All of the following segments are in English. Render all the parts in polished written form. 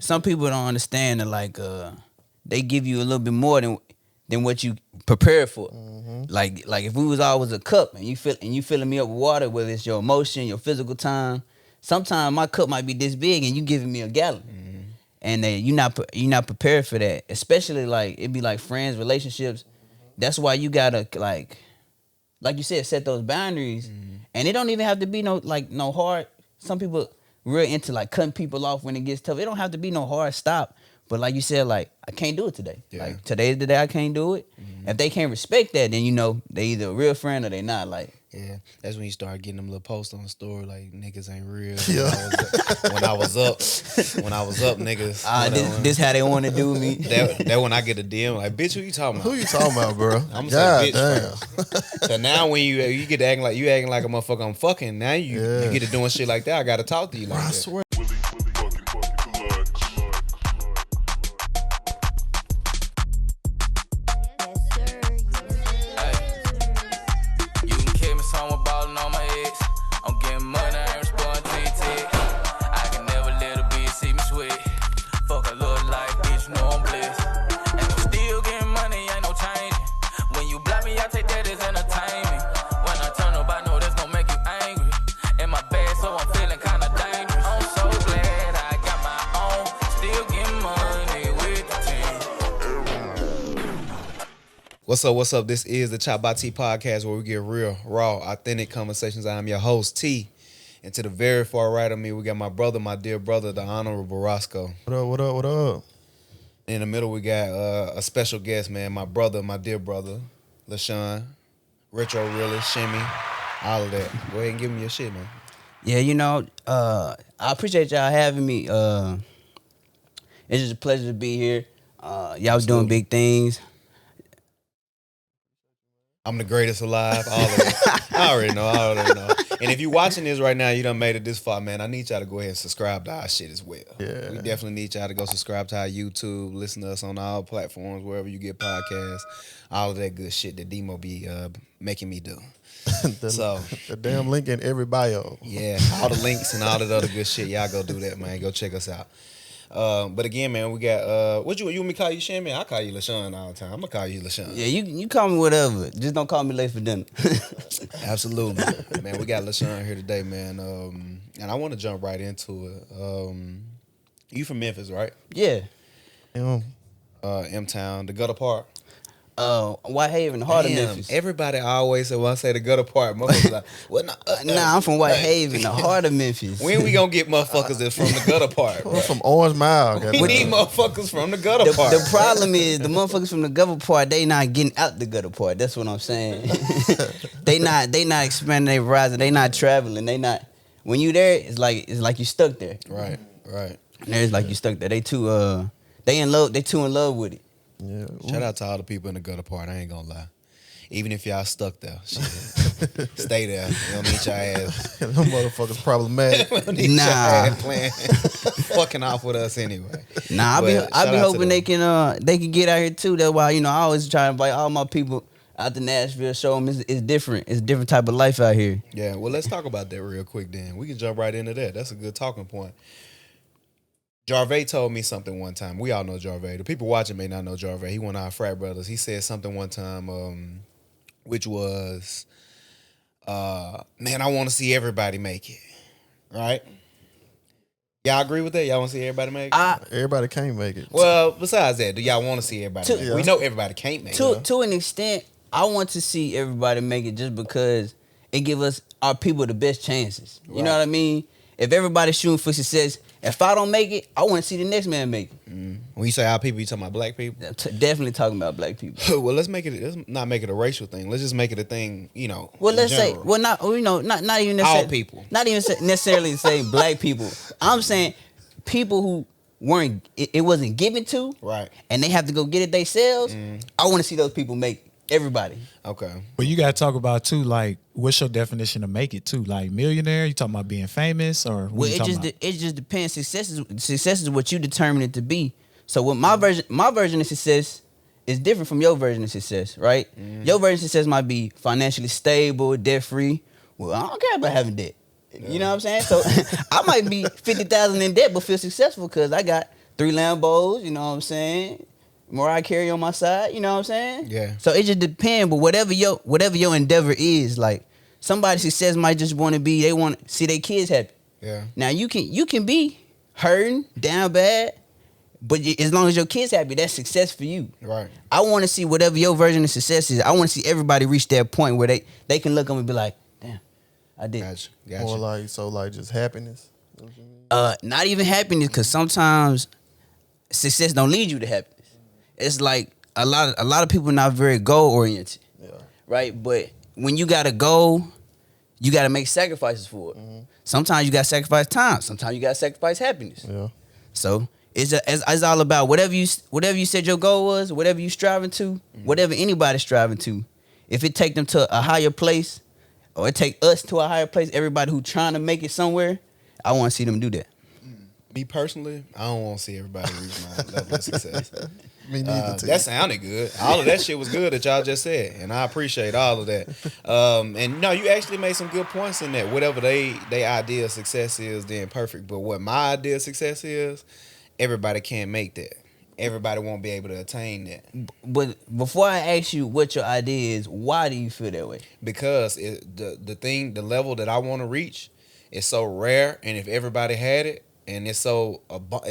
some people don't understand that they give you a little bit more than what you prepared for. Like if we was always a cup and you filling me up with water, whether it's your emotion, your physical time, sometimes my cup might be this big and you giving me a gallon. And you're not prepared for that. Especially it be like friends, relationships. That's why you gotta like you said, set those boundaries. And it don't even have to be no hard. Some people real into cutting people off when it gets tough. It don't have to be no hard stop. But like you said, I can't do it today. Yeah. Like today's the day I can't do it. If they can't respect that, then they either a real friend or they not. Yeah, that's when you start getting them little posts on the store like niggas ain't real. Yeah. When I was up, niggas. This how they want to do me. That when I get a DM like, bitch, who you talking about? Who you talking about, bro? I'm gonna say bitch. So now when you get to acting like a motherfucker I'm fucking, now you get to doing shit like that. I gotta talk to you like that. I swear. What's up? This is the ChoppedByT podcast where we get real, raw, authentic conversations. I am your host, T. And to the very far right of me, we got my brother, my dear brother, the Honorable Roscoe. What up? In the middle, we got a special guest, man, my brother, my dear brother, LaShun, Retros Realest, Shimmy, all of that. Go ahead and give me your shit, man. Yeah, I appreciate y'all having me. It's just a pleasure to be here. Y'all was doing big things. I'm the greatest alive, all of it. I already know. And if you're watching this right now, you done made it this far, man, I need y'all to go ahead and subscribe to our shit as well. Yeah. We definitely need y'all to go subscribe to our YouTube, listen to us on all platforms, wherever you get podcasts, all of that good shit that Demo be making me do. The damn link in every bio. Yeah, all the links and all that other good shit. Y'all go do that, man. Go check us out. But again, man, we got what you want me to call you, Shan, man? I call you LaShun all the time. I'm gonna call you LaShun. Yeah, you call me whatever. Just don't call me late for dinner. Absolutely, man. We got LaShun here today, man. And I want to jump right into it. You from Memphis, right? Yeah. M-Town, the gutter part. Whitehaven, the heart of Memphis. Everybody always say, when I say the gutter part, motherfuckers like, well, nah, I'm from Whitehaven, the heart of Memphis. When we gonna get motherfuckers that's from the gutter part? We're from Orange Mile. We need motherfuckers from the gutter part. The problem is the motherfuckers from the gutter part, they not getting out the gutter part. That's what I'm saying. they not expanding their horizon. They not traveling. They not. When you there, it's like you stuck there. Right. And it's like you stuck there. They too in love. They too in love with it. Yeah. Shout out to all the people in the gutter part. I ain't gonna lie. Even if y'all stuck there, shit, stay there. You don't need your ass. Them motherfuckers problematic. Don't need your ass playing, fucking off with us anyway. Nah, I be hoping they can get out here too. That's why I always try to invite all my people out to Nashville. Show them it's different. It's a different type of life out here. Yeah. Well, let's talk about that real quick. Then we can jump right into that. That's a good talking point. Jarvey told me something one time. We all know Jarvey. The people watching may not know Jarvey. He one of our frat brothers. He said something one time, which was, man, I want to see everybody make it. Right? Y'all agree with that? Y'all want to see everybody make it? Everybody can't make it. Well, besides that, do y'all want to see everybody make it? We know everybody can't make it. To an extent, I want to see everybody make it just because it gives us, our people, the best chances. You know what I mean? If everybody's shooting for success, if I don't make it, I want to see the next man make it. When you say our people, you talking about black people? Definitely talking about black people. Well, let's not make it a racial thing. Let's just make it a thing, Well, let's general. say, well, not even necessarily all people. Not even necessarily say black people. I'm saying people who weren't, it wasn't given to, right? And they have to go get it themselves. I want to see those people make it. Everybody. Okay. But you gotta talk about too, like, what's your definition of make it too? Like millionaire? You talking about being famous or? Well, it just depends. Success is what you determine it to be. So with my version of success is different from your version of success, right? Your version of success might be financially stable, debt free. Well, I don't care about having debt. You know what I'm saying? So I might be 50,000 in debt, but feel successful because I got 3 Lambos, you know what I'm saying? Mariah Carey on my side, you know what I'm saying? Yeah. So it just depends, but whatever your endeavor is, like somebody's success might just want to be, they want to see their kids happy. Yeah. Now you can be hurting, down bad, but as long as your kids happy, that's success for you. Right. I want to see whatever your version of success is. I want to see everybody reach that point where they can look up and be like, damn, I did. Gotcha. Or like just happiness. You know what you mean? Not even happiness, because sometimes success don't lead you to happiness. It's like a lot of people not very goal oriented. Yeah. Right? But when you got a goal, you got to make sacrifices for it. Mm-hmm. Sometimes you got to sacrifice time. Sometimes you got to sacrifice happiness. Yeah. So it's all about whatever you said your goal was, whatever you striving to, whatever anybody's striving to. If it take them to a higher place, or it take us to a higher place, everybody who trying to make it somewhere, I want to see them do that. Me personally, I don't want to see everybody reach my level of success. Me neither. That sounded good. All of that shit was good that y'all just said, and I appreciate all of that. And no, you actually made some good points in that. Whatever they idea of success is, then perfect. But what my idea of success is, everybody can't make that. Everybody won't be able to attain that. But before I ask you what your idea is, why do you feel that way? Because the level that I want to reach is so rare, and if everybody had it, and it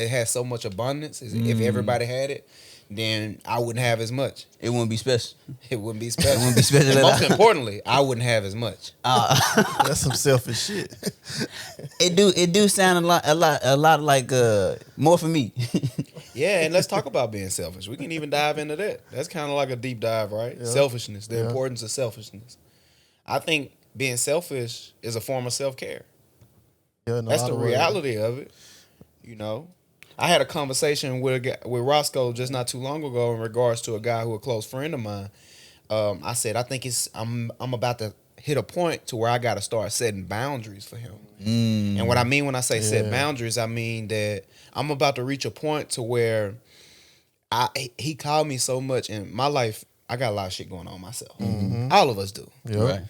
has so much abundance, if everybody had it, then I wouldn't have as much. It wouldn't be special. It wouldn't be special. It wouldn't be special And at most all. importantly, I wouldn't have as much. That's some selfish shit. It do sound a lot like more for me. Yeah, and let's talk about being selfish. We can even dive into that. That's kind of like a deep dive, right? Yeah. Selfishness, the Yeah. importance of selfishness. I think being selfish is a form of self-care. Yeah, in a That's lot the of ways. reality of it. You know, I had a conversation with Roscoe just not too long ago in regards to a guy who a close friend of mine. I said I think I'm about to hit a point to where I got to start setting boundaries for him. And what I mean when I say set boundaries, I mean that I'm about to reach a point to where he called me so much in my life. I got a lot of shit going on myself. All of us do. Yeah. Right.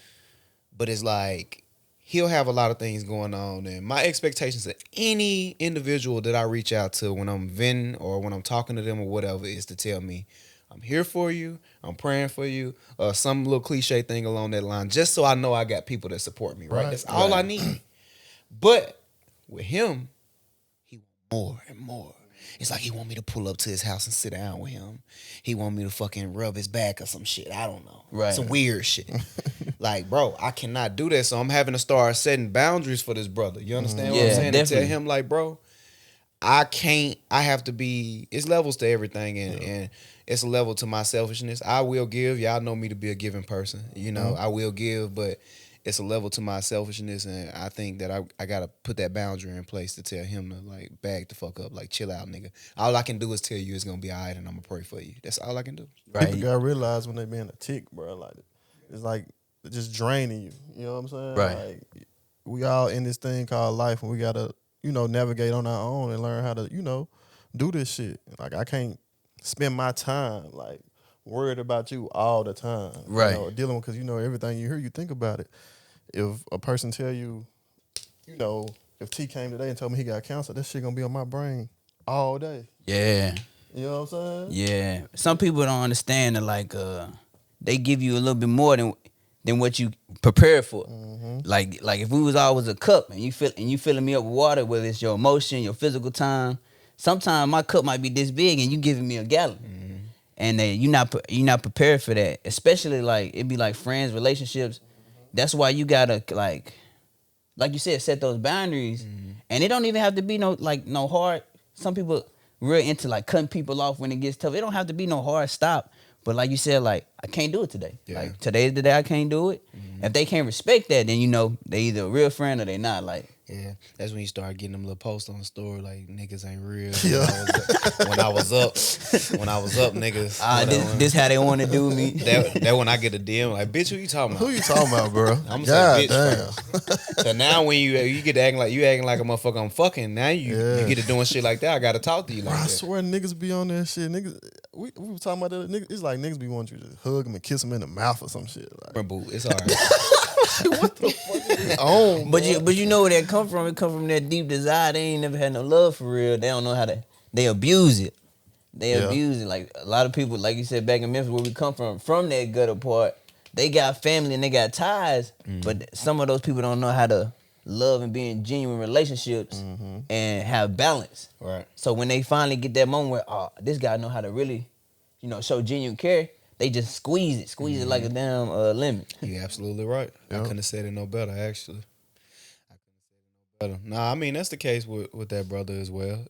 But it's like he'll have a lot of things going on, and my expectations of any individual that I reach out to when I'm venting or when I'm talking to them or whatever is to tell me, I'm here for you, I'm praying for you, some little cliche thing along that line, just so I know I got people that support me, right? Right. That's all I need. But with him, he want more and more. It's like he want me to pull up to his house and sit down with him. He want me to fucking rub his back or some shit. I don't know. Right. Some weird shit. Like, bro, I cannot do that. So I'm having to start setting boundaries for this brother. You understand what I'm Yeah, saying? definitely. And tell him, like, bro, I have to be, it's levels to everything. And it's a level to my selfishness. I will give. Y'all know me to be a giving person. You know, I will give, but it's a level to my selfishness, and I think that I gotta put that boundary in place to tell him to like back the fuck up, like chill out, nigga. All I can do is tell you it's gonna be alright, and I'm gonna pray for you. That's all I can do. Right. People gotta realize when they being a tick, bro. Like it's like just draining you. You know what I'm saying? Right. Like we all in this thing called life, and we gotta navigate on our own and learn how to do this shit. Like I can't spend my time like worried about you all the time. Right. Dealing with because everything you hear, you think about it. If a person tell you, if T came today and told me he got cancer, that shit gonna be on my brain all day. Yeah. You know what I'm saying? Yeah. Some people don't understand that like they give you a little bit more than what you prepared for. Like if we was always a cup and you filling me up with water, whether it's your emotion, your physical time, sometimes my cup might be this big and you giving me a gallon. And you're not prepared for that. Especially like it be like friends, relationships. That's why you gotta like you said, set those boundaries. And it don't even have to be no hard. Some people real into like cutting people off when it gets tough. It don't have to be no hard stop. But like you said, like I can't do it today. Yeah. Like today's the day I can't do it. If they can't respect that, then they either a real friend or they not. Like Yeah, that's when you start getting them little posts on the story like niggas ain't real. Yeah. When I was up, niggas. this how they want to do me. That when I get a DM like, bitch, who you talking about? Who you talking about, bro? I'm God saying bitch. damn. So now when you get to acting like a motherfucker I'm fucking, now you get to doing shit like that. I gotta talk to you like Bro, I that. swear niggas be on that shit. Niggas, we were talking about that. Niggas, it's like niggas be wanting you to hug them and kiss them in the mouth or some shit. Like, Bro, boo, it's alright. what the fuck is on? But you know where that come from? It come from that deep desire. They ain't never had no love for real. They don't know how to they abuse it. They Yeah. abuse it. Like a lot of people, like you said, back in Memphis where we come from that gutter part, they got family and they got ties, but some of those people don't know how to love and be in genuine relationships and have balance. Right. So when they finally get that moment where, oh, this guy know how to really, show genuine care, they just squeeze it like a damn lemon. You're absolutely right. I Yeah. couldn't have said it no better, actually. Nah, I mean, that's the case with that brother as well.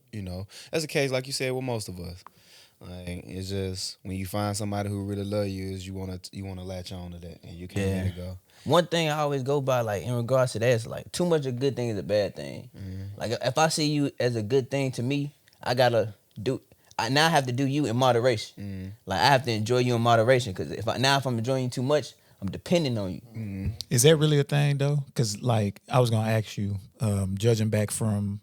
That's the case, like you said, with most of us. Like, it's just when you find somebody who really love you, is you wanna latch on to that, and you can't let it go. One thing I always go by, like in regards to that, is like too much a good thing is a bad thing. Like if I see you as a good thing to me, I have to do you in moderation. Like I have to enjoy you in moderation, because if I'm enjoying you too much, I'm depending on you. Is that really a thing though? Because like I was gonna ask you, judging back from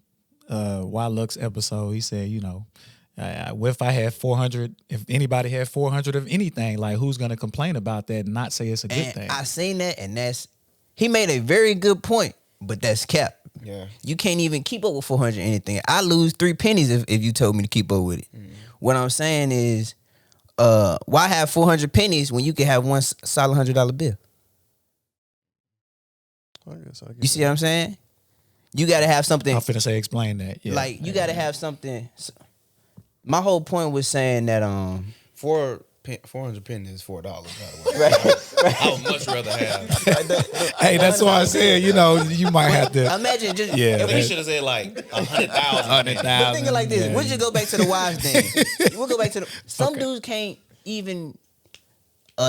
Luck's episode, he said, what if I had 400? If anybody had 400 of anything, like who's gonna complain about that and not say it's a good And thing? I seen that, and he made a very good point, but that's cap. Yeah. You can't even keep up with 400 anything. I lose 3 pennies if you told me to keep up with it. What I'm saying is, why have 400 pennies when you can have one solid $100 bill? I guess. You see what I'm saying? You got to have something. I'm finna say explain that. Yeah. Like you got to have something. My whole point was saying that 400 pennies is $4, by the way. I would much rather have. Hey, that's why I said, you might have to. Imagine just Yeah, We should have said like 100,000. But think like this. yeah. We'll just go back to the wives thing. We'll go back to some dudes can't even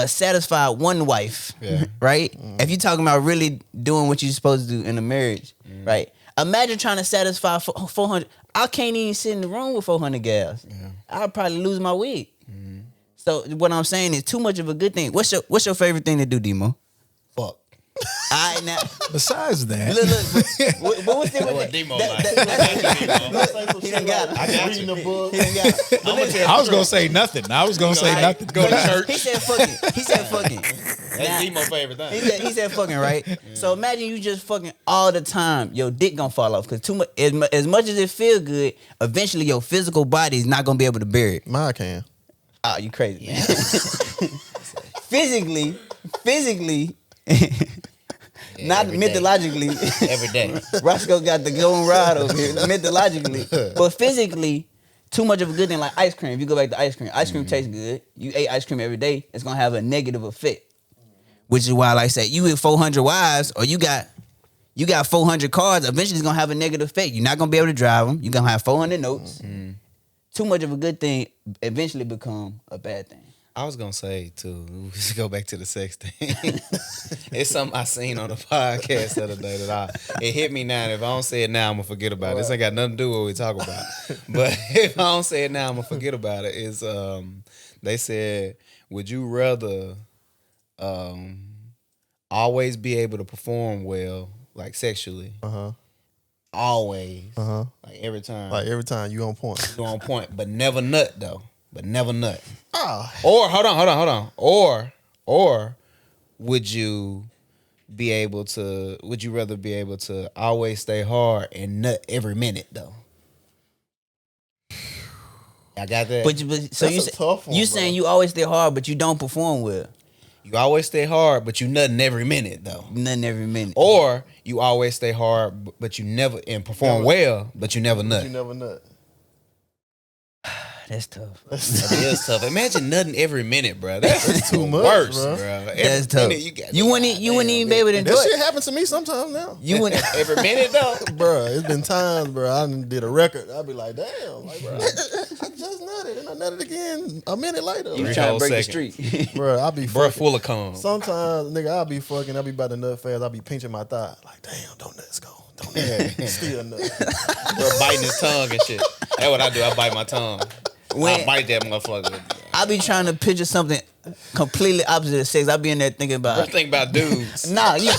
satisfy one wife, right? If you're talking about really doing what you're supposed to do in a marriage, right? Imagine trying to satisfy 400. I can't even sit in the room with 400 gals. I'll probably lose my wig. So what I'm saying is too much of a good thing. What's your favorite thing to do, Demo? Fuck. I now Besides that, look. But what's the What Demo that- like? He done got it. I got Reading you. the book. He done got it. I'm gonna tell I was gonna say nothing. I was gonna say Like, nothing. Go to church. He said fucking. He said fucking. That's Demo's favorite thing. He said fucking, right? So imagine you just fucking all the time. Your dick gonna fall off because too much. As much as it feel good, eventually your physical body is not gonna be able to bear it. Mine can. Oh, you crazy, man. physically, not every day. mythologically. Every day. Roscoe got the golden rod over here, mythologically. But physically, too much of a good thing, like ice cream. If you go back to ice cream tastes good. You ate ice cream every day, it's gonna have a negative effect. Which is why, like I said, you with 400 wives, or you got 400 cars, eventually it's gonna have a negative effect. You're not gonna be able to drive them. You're gonna have 400 notes. Too much of a good thing eventually become a bad thing. I was gonna say too. Let's go back to the sex thing. It's something I seen on the podcast the other day that it hit me now. And if I don't say it now, I'm gonna forget about it. This ain't got nothing to do with what we talk about. But if I don't say it now, I'm gonna forget about it. Is they said, would you rather always be able to perform well, like sexually, always, like every time, Like every time you on point. you on point, but never nut though, but never nut. Ah, Or hold on. Or would you be able to? Would you rather be able to always stay hard and nut every minute though? I got that. But so That's a tough one, you bro. saying you always stay hard, but you don't perform well. You always stay hard, but you nutting every minute though. Nothing every minute. Or you always stay hard, but you never and perform well, but you never nut. you never nut. That's tough. That is tough. Imagine nutting every minute, bro. That's too the much, worst, bro. bro. Every That's tough. minute You wouldn't even be able to That enjoy shit it. happens to me sometimes now. You wouldn't. every minute though. Bruh, it's been times, bro. I done did a record. I'd be like, damn, like, bro, I just nutted and I nutted again a minute later. You Three trying to whole break the seconds. street. Bro, I be Bro, fucking. full of cum. Sometimes, nigga, I'll be fucking. I'll be about to nut fast. I'll be pinching my thigh. Like, damn, don't nuts go. Don't nut. Still nut. Bro, biting his tongue and shit. That's what I do. I bite my tongue. When- I bite that motherfucker. I be trying to picture something completely opposite of sex. I be in there thinking Bro, about. think about dudes. Nah, I didn't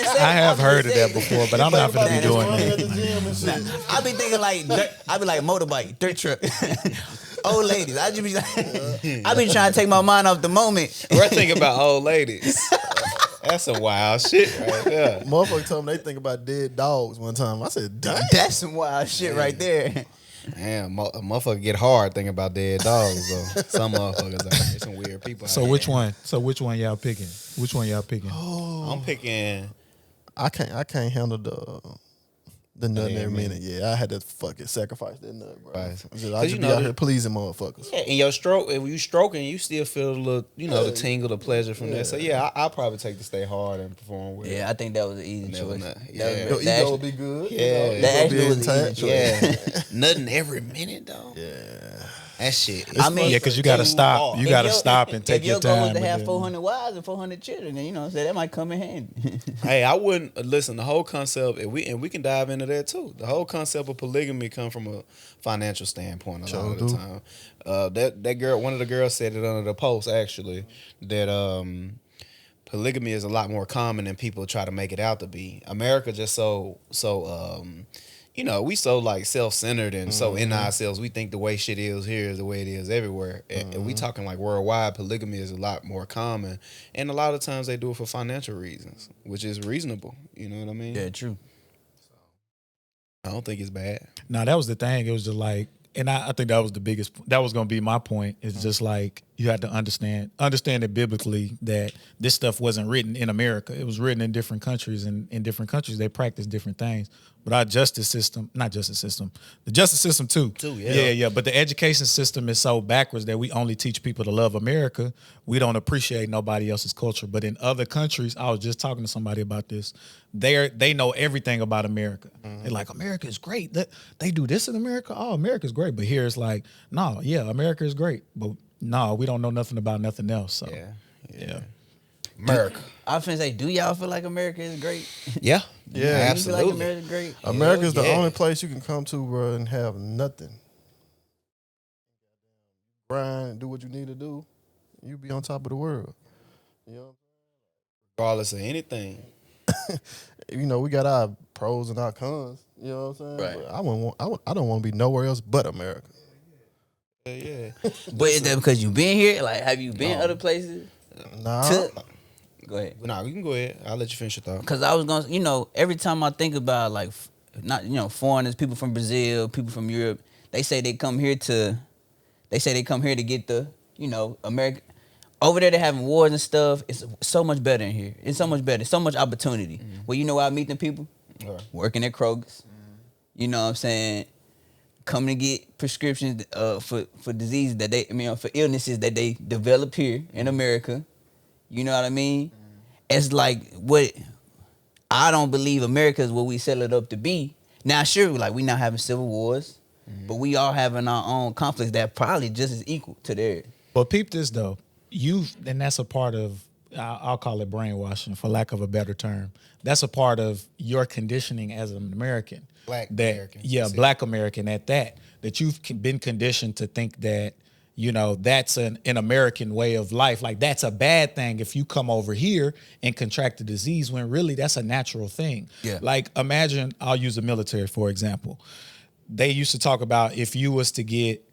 say. I have heard of opposite that sex. before, but I'm not gonna be Man, doing Running that. at the gym and shit. I be thinking like dirt, I be like motorbike, dirt truck, old ladies. I just be like, I be trying to take my mind off the moment. Bro, think about old ladies. That's some wild shit right there. Motherfucker told me they think about dead dogs one time. I said, damn. That's some wild shit right there. Damn, a motherfucker get hard thinking about dead dogs though. Some motherfuckers out there, some weird people. So out which here. one? So which one y'all picking? Which one y'all picking? I'm picking. I can't handle the nut Yeah, every man. minute. Yeah, I had to fucking sacrifice that nut, bro. Right. I 'Cause just you be know out the- here pleasing motherfuckers. Yeah, in your stroke, if you stroking, you still feel a little, the tingle, the pleasure from that. So yeah, I'll probably take the stay hard and perform with. Yeah, I think that was an easy Never choice. nut. That Yeah. was- Your that ego will actually- be good. Yeah. You know, That ego be actually was an intact. easy choice. Yeah, nothing every minute though. Yeah. That shit. I mean, Yeah, because you got to too stop. hard. You If got to your- stop and take if your your goal time. was to with have them. 400 wives and 400 children, then so that might come in handy. Hey, I wouldn't listen. The whole concept, and we can dive into that too. The whole concept of polygamy come from a financial standpoint a lot of the do. time. That girl, one of the girls said it under the post actually that polygamy is a lot more common than people try to make it out to be. America just so we so like self-centered and so in ourselves. We think the way shit is here is the way it is everywhere. And we talking like worldwide, polygamy is a lot more common. And a lot of times they do it for financial reasons, which is reasonable. You know what I mean? Yeah, true. I don't think it's bad. No, that was the thing. It was just like, and I think that was the biggest. That was going to be my point. It's just like you had to understand it biblically that this stuff wasn't written in America. It was written in different countries, and in different countries they practice different things. But our justice system, the justice system too. Yeah. But the education system is so backwards that we only teach people to love America. We don't appreciate nobody else's culture. But in other countries, I was just talking to somebody about this. They know everything about America. They're like, America is great. They do this in America. Oh, America's great. But here it's like, no, yeah, America is great. But no, we don't know nothing about nothing else. So yeah. America. I was finna say, do y'all feel like America is great? Yeah. Yeah. Do you feel like Absolutely. America's great? America's the yeah. only place you can come to, bro, and have nothing. Grind, do what you need to do. You be on top of the world. You know, Regardless of anything. we got our pros and our cons. You know what I'm saying? Right. But I don't want to be nowhere else but America. Yeah. But is that because you been here? Like, have you been other places? Nah. Go ahead. Nah, you can go ahead. I'll let you finish your thought. Because I was gonna, every time I think about like, not foreigners, people from Brazil, people from Europe, they say they come here to get the, America. Over there, they're having wars and stuff. It's so much better in here. It's so much better. So much opportunity. Well, you know where I meet them people? Right. Working at Kroger's. You know what I'm saying? Coming to get prescriptions for diseases for illnesses that they develop here in America. You know what I mean? It's like what I don't believe America is what we sell it up to be. Now, sure, like we not having civil wars, but we are having our own conflicts that probably just as equal to theirs. But peep this though, and that's a part of, I'll call it brainwashing for lack of a better term. That's a part of your conditioning as an American. Black American. Yeah, Black American at that you've been conditioned to think that, that's an American way of life. Like that's a bad thing if you come over here and contract the disease when really that's a natural thing. Yeah. Like imagine, I'll use the military for example. They used to talk about if you was to get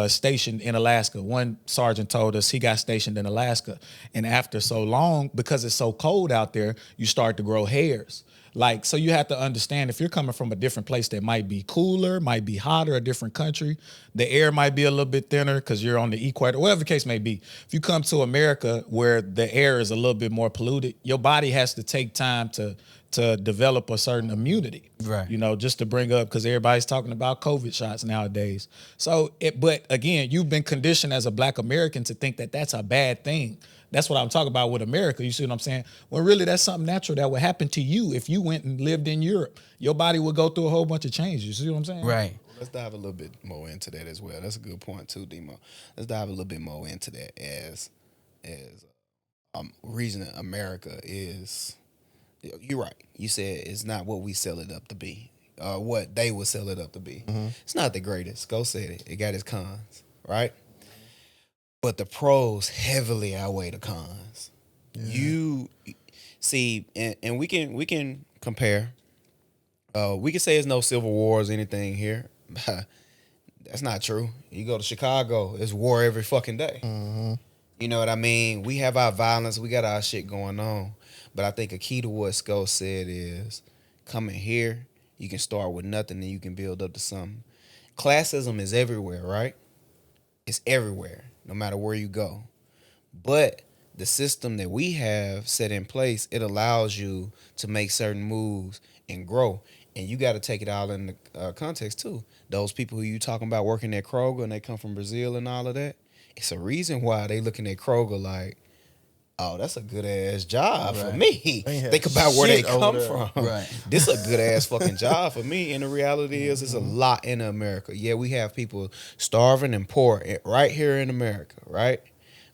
stationed in Alaska. One sergeant told us he got stationed in Alaska. And after so long, because it's so cold out there, you start to grow hairs. Like, so you have to understand if you're coming from a different place that might be cooler, might be hotter, a different country, the air might be a little bit thinner because you're on the equator, whatever the case may be. If you come to America where the air is a little bit more polluted, your body has to take time to develop a certain immunity, Right. Just to bring up, because everybody's talking about COVID shots nowadays. So, but again, you've been conditioned as a Black American to think that that's a bad thing. That's what I'm talking about with America. You see what I'm saying? Well, really, that's something natural that would happen to you if you went and lived in Europe. Your body would go through a whole bunch of changes. You see what I'm saying? Right. Let's dive a little bit more into that as well. That's a good point too, Demo. Let's dive a little bit more into that as reason that America is. You're right. You said it's not what we sell it up to be, what they would sell it up to be. It's not the greatest. Go said it. It got its cons, right? But the pros heavily outweigh the cons. Yeah. You see, and we can compare. We can say there's no civil wars or anything here. That's not true. You go to Chicago, there's war every fucking day. You know what I mean? We have our violence. We got our shit going on. But I think a key to what Sko said is coming here, you can start with nothing and you can build up to something. classism is everywhere, right? It's everywhere, no matter where you go. But the system that we have set in place, it allows you to make certain moves and grow. And you got to take it all in the context too. Those people who you talking about working at Kroger and they come from Brazil and all of that, it's a reason why they looking at Kroger like, oh, that's a good ass job for me. Think about where they come from. Right. This is a good ass fucking job for me. And the reality is, it's a lot in America. Yeah, we have people starving and poor right here in America, right?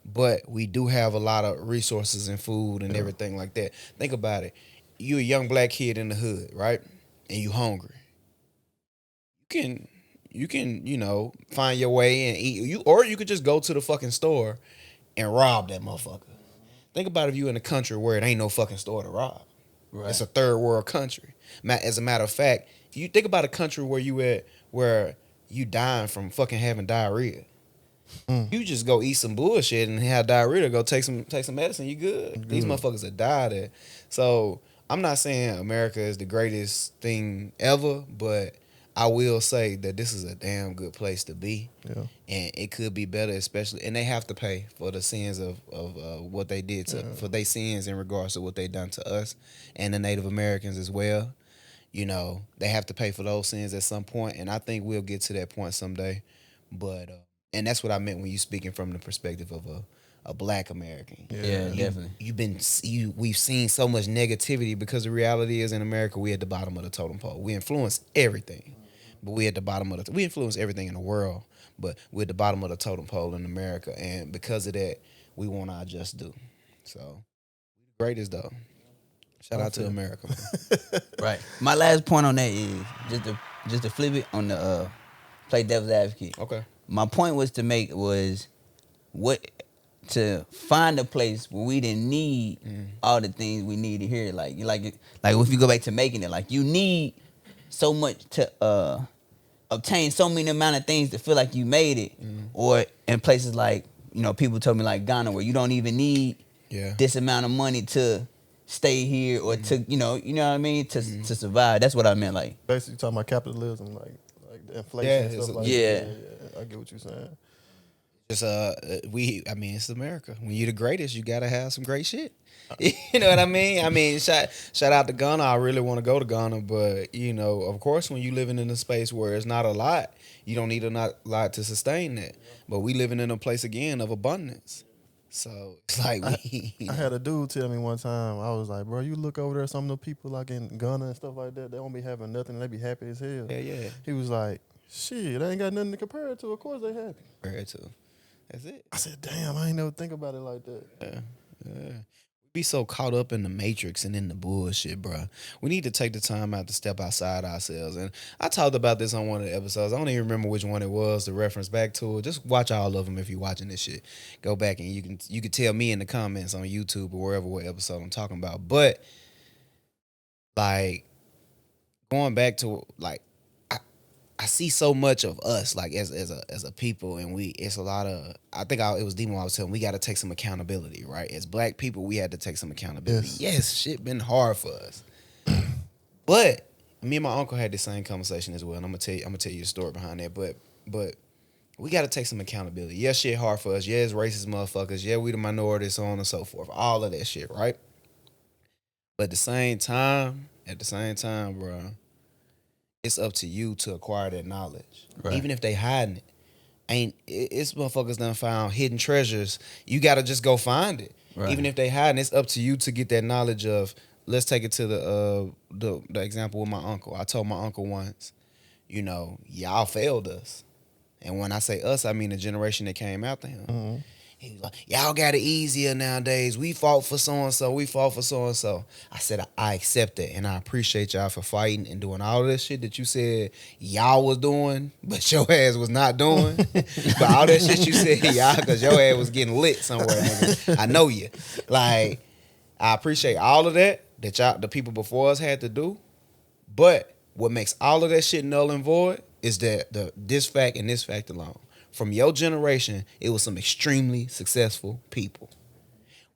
But we do have a lot of resources and food and everything like that. Think about it. You a young black kid in the hood, right? And you hungry. You can, find your way and eat. Or you could just go to the fucking store and rob that motherfucker. Think about if you in a country where it ain't no fucking store to rob. Right. It's a third world country. As a matter of fact, if you think about a country where you dying from fucking having diarrhea, you just go eat some bullshit and have diarrhea, go take some medicine, you good. These motherfuckers have died there. So I'm not saying America is the greatest thing ever, but I will say that this is a damn good place to be. Yeah. And it could be better, especially, and they have to pay for the sins of what they did for their sins in regards to what they done to us and the Native Americans as well. They have to pay for those sins at some point, and I think we'll get to that point someday. But and that's what I meant when you speaking from the perspective of a black American. Yeah, definitely. We've seen so much negativity because the reality is in America we at the bottom of the totem pole. We influence everything. But we at the bottom of we influence everything in the world, but we're at the bottom of the totem pole in America, and because of that, we want our just due. So, greatest though. Shout out to America. Right. My last point on that is just to flip it on the play devil's advocate. Okay. My point was to find a place where we didn't need all the things we needed here. Like if you go back to making it, like you need so much to obtain so many amount of things to feel like you made it, or in places like people told me like Ghana where you don't even need this amount of money to stay here or to you know what I mean to survive. That's what I meant. Like basically talking about capitalism, like the inflation and stuff like that. Yeah, I get what you're saying. Just it's America. When you're the greatest, you gotta have some great shit. You know what I mean? I mean, shout out to Ghana. I really want to go to Ghana, but of course, when you living in a space where it's not a lot, you don't need a lot to sustain that. But we living in a place again of abundance. So it's like I had a dude tell me one time. I was like, bro, you look over there, some of the people like in Ghana and stuff like that, they don't be having nothing. They be happy as hell. Yeah. He was like, shit, they ain't got nothing to compare it to. Of course they happy. Compare it to. That's it. I said, damn, I ain't never think about it like that. Yeah. Be so caught up in the matrix and in the bullshit, bro. We need to take the time out to step outside ourselves. And I talked about this on one of the episodes. I don't even remember which one it was to reference back to it. Just watch all of them if you're watching this shit. Go back and you can tell me in the comments on YouTube or wherever what episode I'm talking about. But like going back to like I see so much of us like as a people, and it's a lot of. I think it was Demo I was telling. We got to take some accountability, right? As black people, we had to take some accountability. Yes, shit been hard for us, but me and my uncle had the same conversation as well. And I'm gonna tell you the story behind that. But we got to take some accountability. Yeah, shit hard for us. Yeah, it's racist motherfuckers. Yeah, we the minority, so on and so forth. All of that shit, right? But at the same time, bro. It's up to you to acquire that knowledge. Right. Even if they hiding it. It's motherfuckers done found hidden treasures. You got to just go find it. Right. Even if they hiding, it's up to you to get that knowledge of, let's take it to the example with my uncle. I told my uncle once, y'all failed us. And when I say us, I mean the generation that came after him. Mm-hmm. He was like, y'all got it easier nowadays. We fought for so-and-so. We fought for so-and-so. I said, I accept that, and I appreciate y'all for fighting and doing all of this shit that you said y'all was doing, but your ass was not doing. But all that shit you said y'all, because your ass was getting lit somewhere, nigga. I know you. Like, I appreciate all of that y'all, the people before us had to do. But what makes all of that shit null and void is that this fact and this fact alone. From your generation, it was some extremely successful people.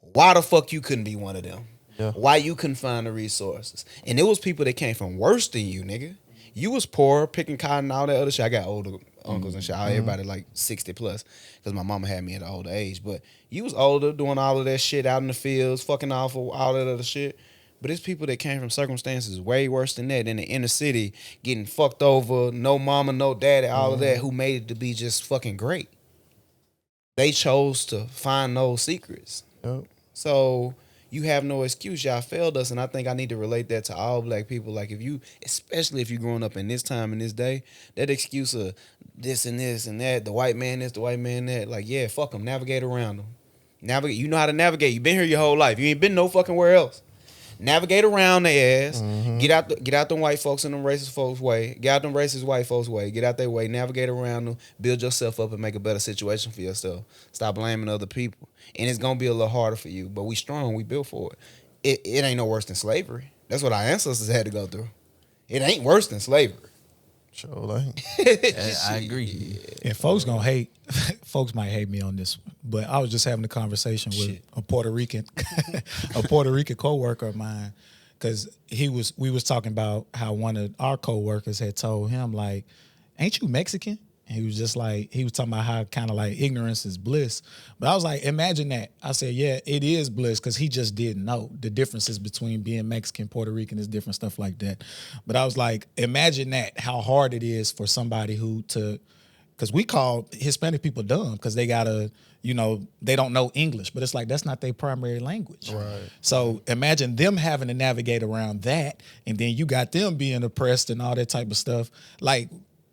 Why the fuck you couldn't be one of them? Yeah. Why you couldn't find the resources? And it was people that came from worse than you, nigga. You was poor, picking cotton, all that other shit. I got older uncles and shit. Everybody like 60 plus because my mama had me at an older age. But you was older, doing all of that shit out in the fields, fucking off of all that other shit. But it's people that came from circumstances way worse than that in the inner city, getting fucked over, no mama, no daddy, all of that, who made it to be just fucking great. They chose to find those secrets. Yep. So you have no excuse. Y'all failed us, and I think I need to relate that to all black people. Like if you, especially if you're growing up in this time and this day, that excuse of this and this and that, the white man this, the white man that, like, yeah, fuck them. Navigate around them. Navigate. You know how to navigate. You've been here your whole life. You ain't been no fucking where else. Navigate around their ass. Get out them white folks and them racist folks' way. Get out them racist white folks' way. Get out their way. Navigate around them. Build yourself up and make a better situation for yourself. Stop blaming other people. And it's gonna be a little harder for you, but we strong. We built for it. It ain't no worse than slavery. That's what our ancestors had to go through. It ain't worse than slavery. Sure, like. I agree. And folks gonna hate. Folks might hate me on this one, but I was just having a conversation with a Puerto Rican, coworker of mine, because we was talking about how one of our coworkers had told him, like, "Ain't you Mexican?" And he was just like, he was talking about how kind of like ignorance is bliss. But I was like, imagine that. I said, yeah, it is bliss, because he just didn't know the differences between being Mexican, Puerto Rican is different, stuff like that. But I was like, imagine that, how hard it is for somebody because we call Hispanic people dumb because they gotta, they don't know English, but it's like, that's not their primary language. Right. So imagine them having to navigate around that, and then you got them being oppressed and all that type of stuff.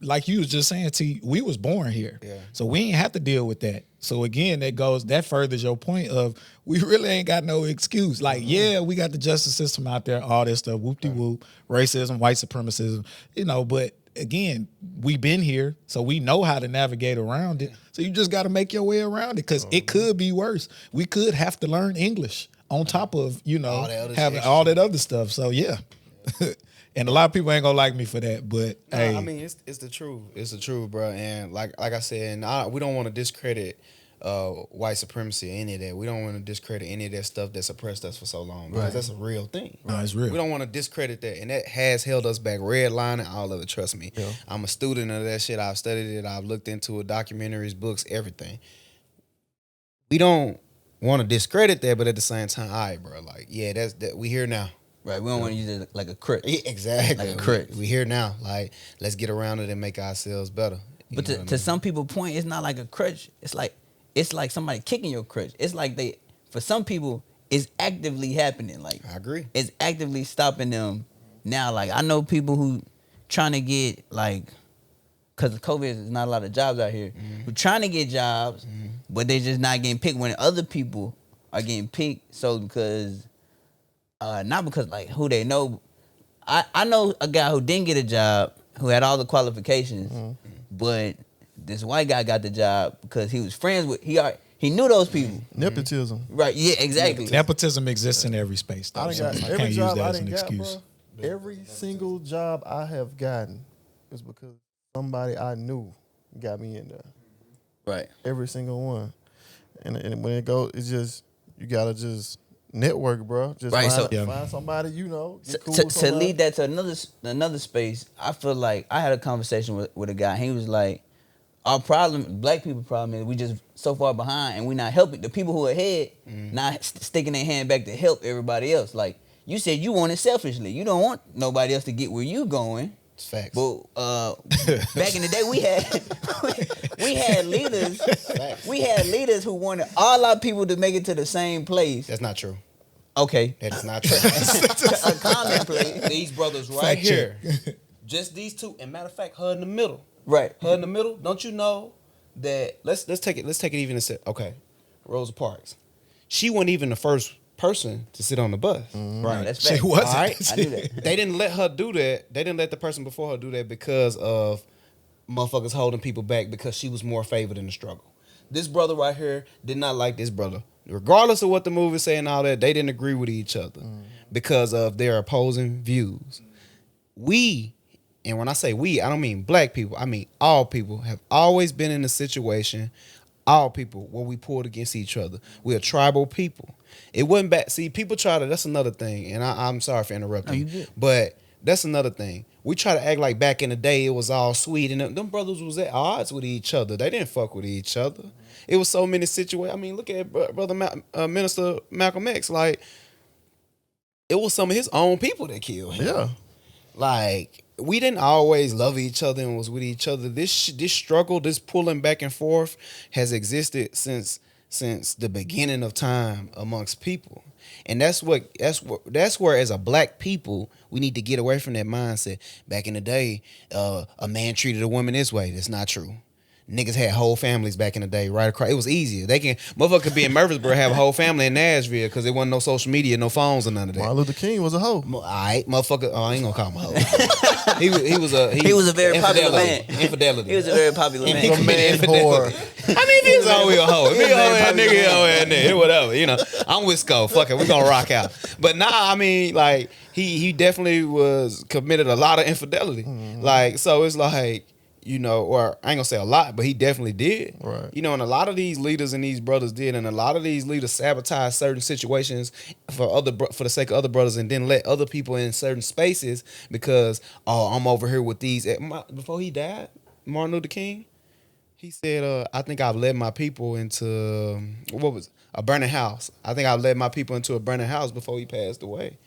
Like you was just saying, T, we was born here. Yeah. So we ain't have to deal with that. So again, that furthers your point of we really ain't got no excuse. Like, yeah, we got the justice system out there, all this stuff, whoop-de-whoop, racism, white supremacism, but again, we been here, so we know how to navigate around it. So you just got to make your way around it, because it could be worse. We could have to learn English on top of, having all that other stuff. So yeah. And a lot of people ain't gonna like me for that, but hey. I mean, it's the truth. It's the truth, bro. And like I said, we don't want to discredit white supremacy or any of that. We don't want to discredit any of that stuff that's oppressed us for so long, because that's a real thing. No, it's real. We don't want to discredit that, and that has held us back. Redlining, all of it. Trust me. Yeah. I'm a student of that shit. I've studied it. I've looked into it, documentaries, books, everything. We don't want to discredit that, but at the same time, all right, bro. Like, yeah, that's that. We here now. Right, we don't want to use it like a crutch. Yeah, exactly. Like a crutch. We here now. Like, let's get around it and make ourselves better. But to some people's point, it's not like a crutch. It's like somebody kicking your crutch. It's like for some people, it's actively happening. Like, I agree. It's actively stopping them now. Like, I know people who trying to get, like, because of COVID, there's not a lot of jobs out here, who trying to get jobs, but they just not getting picked when other people are getting picked. So because... not because like who they know. I know a guy who didn't get a job, who had all the qualifications, but this white guy got the job because he was friends with he knew those people. Nepotism. Right, yeah, exactly. Nepotism exists in every space, though. I can't use that as an excuse. Bro, every single job I have gotten is because somebody I knew got me in there. Right. Every single one. And when it goes, it's just, you gotta just network, bro. Just find somebody get cool with to lead that to another space. I feel like I had a conversation with a guy. He was like, our problem, black people problem, is we just so far behind and we not helping the people who are ahead, not sticking their hand back to help everybody else. Like you said, you want it selfishly. You don't want nobody else to get where you going. It's facts. But back in the day, we had leaders. We had leaders who wanted all our people to make it to the same place. That's not true. Okay, that is not true. A common place. These brothers right here, just these two. And matter of fact, her in the middle. Right, her in the middle. Don't you know that? Let's take it even a step. Okay, Rosa Parks. She wasn't even the first person to sit on the bus. Right, that's she wasn't. All right? I knew that. They didn't let her do that. They didn't let the person before her do that because of motherfuckers holding people back because she was more favored in the struggle. This brother right here did not like this brother. Regardless of what the movie say and all that, they didn't agree with each other because of their opposing views. We, and when I say we, I don't mean black people. I mean all people have always been in a situation, all people, where we pulled against each other. We're a tribal people. It wasn't bad. See, people try to, that's another thing, and I'm sorry for interrupting. You good. But that's another thing. We try to act like back in the day it was all sweet, and them brothers was at odds with each other. They didn't fuck with each other. It was so many situations. I mean, look at Minister Malcolm X. Like, it was some of his own people that killed him. Yeah. Like, we didn't always love each other and was with each other. This struggle, this pulling back and forth, has existed since the beginning of time amongst people. And that's where as a black people we need to get away from that mindset. Back in the day, a man treated a woman this way. That's not true. Niggas had whole families back in the day, right across. It was easier. Motherfucker could be in Murfreesboro, have a whole family in Nashville because there wasn't no social media, no phones or none of that. Martin Luther King was a hoe. All right, motherfucker. Oh, I ain't gonna call him a hoe. he was a very popular man. Infidelity. He was a very popular man. A man whore. I mean, he was always a hoe. If he a hoe ass nigga, hoe ass nigga, whatever. You know, I'm with Sco. Fuck it, we gonna rock out. But nah, I mean, like he definitely was committed a lot of infidelity. Like, so it's like, you know, or I ain't gonna say a lot, but he definitely did. Right. You know, and a lot of these leaders and these brothers did, and a lot of these leaders sabotaged certain situations for the sake of other brothers, and then let other people in certain spaces because, oh, I'm over here with these. Before he died, Martin Luther King, he said, I think I've led my people into a burning house. I think I've led my people into a burning house before he passed away.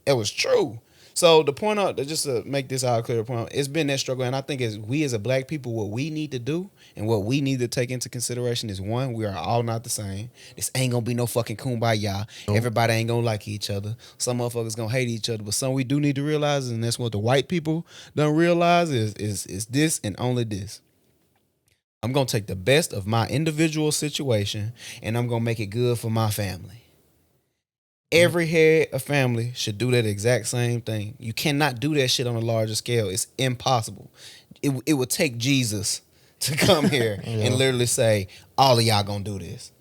It was true. So the point out, just to make this out clear point, it's been that struggle, and I think as we as a black people, what we need to do and what we need to take into consideration is, one, we are all not the same. This ain't gonna be no fucking kumbaya. Nope. Everybody ain't gonna like each other. Some motherfuckers gonna hate each other, but some we do need to realize, and that's what the white people don't realize is this and only this. I'm gonna take the best of my individual situation and I'm gonna make it good for my family. Every head of family should do that exact same thing. You cannot do that shit on a larger scale. It's impossible. It would take Jesus to come here and literally say, all of y'all gonna do this.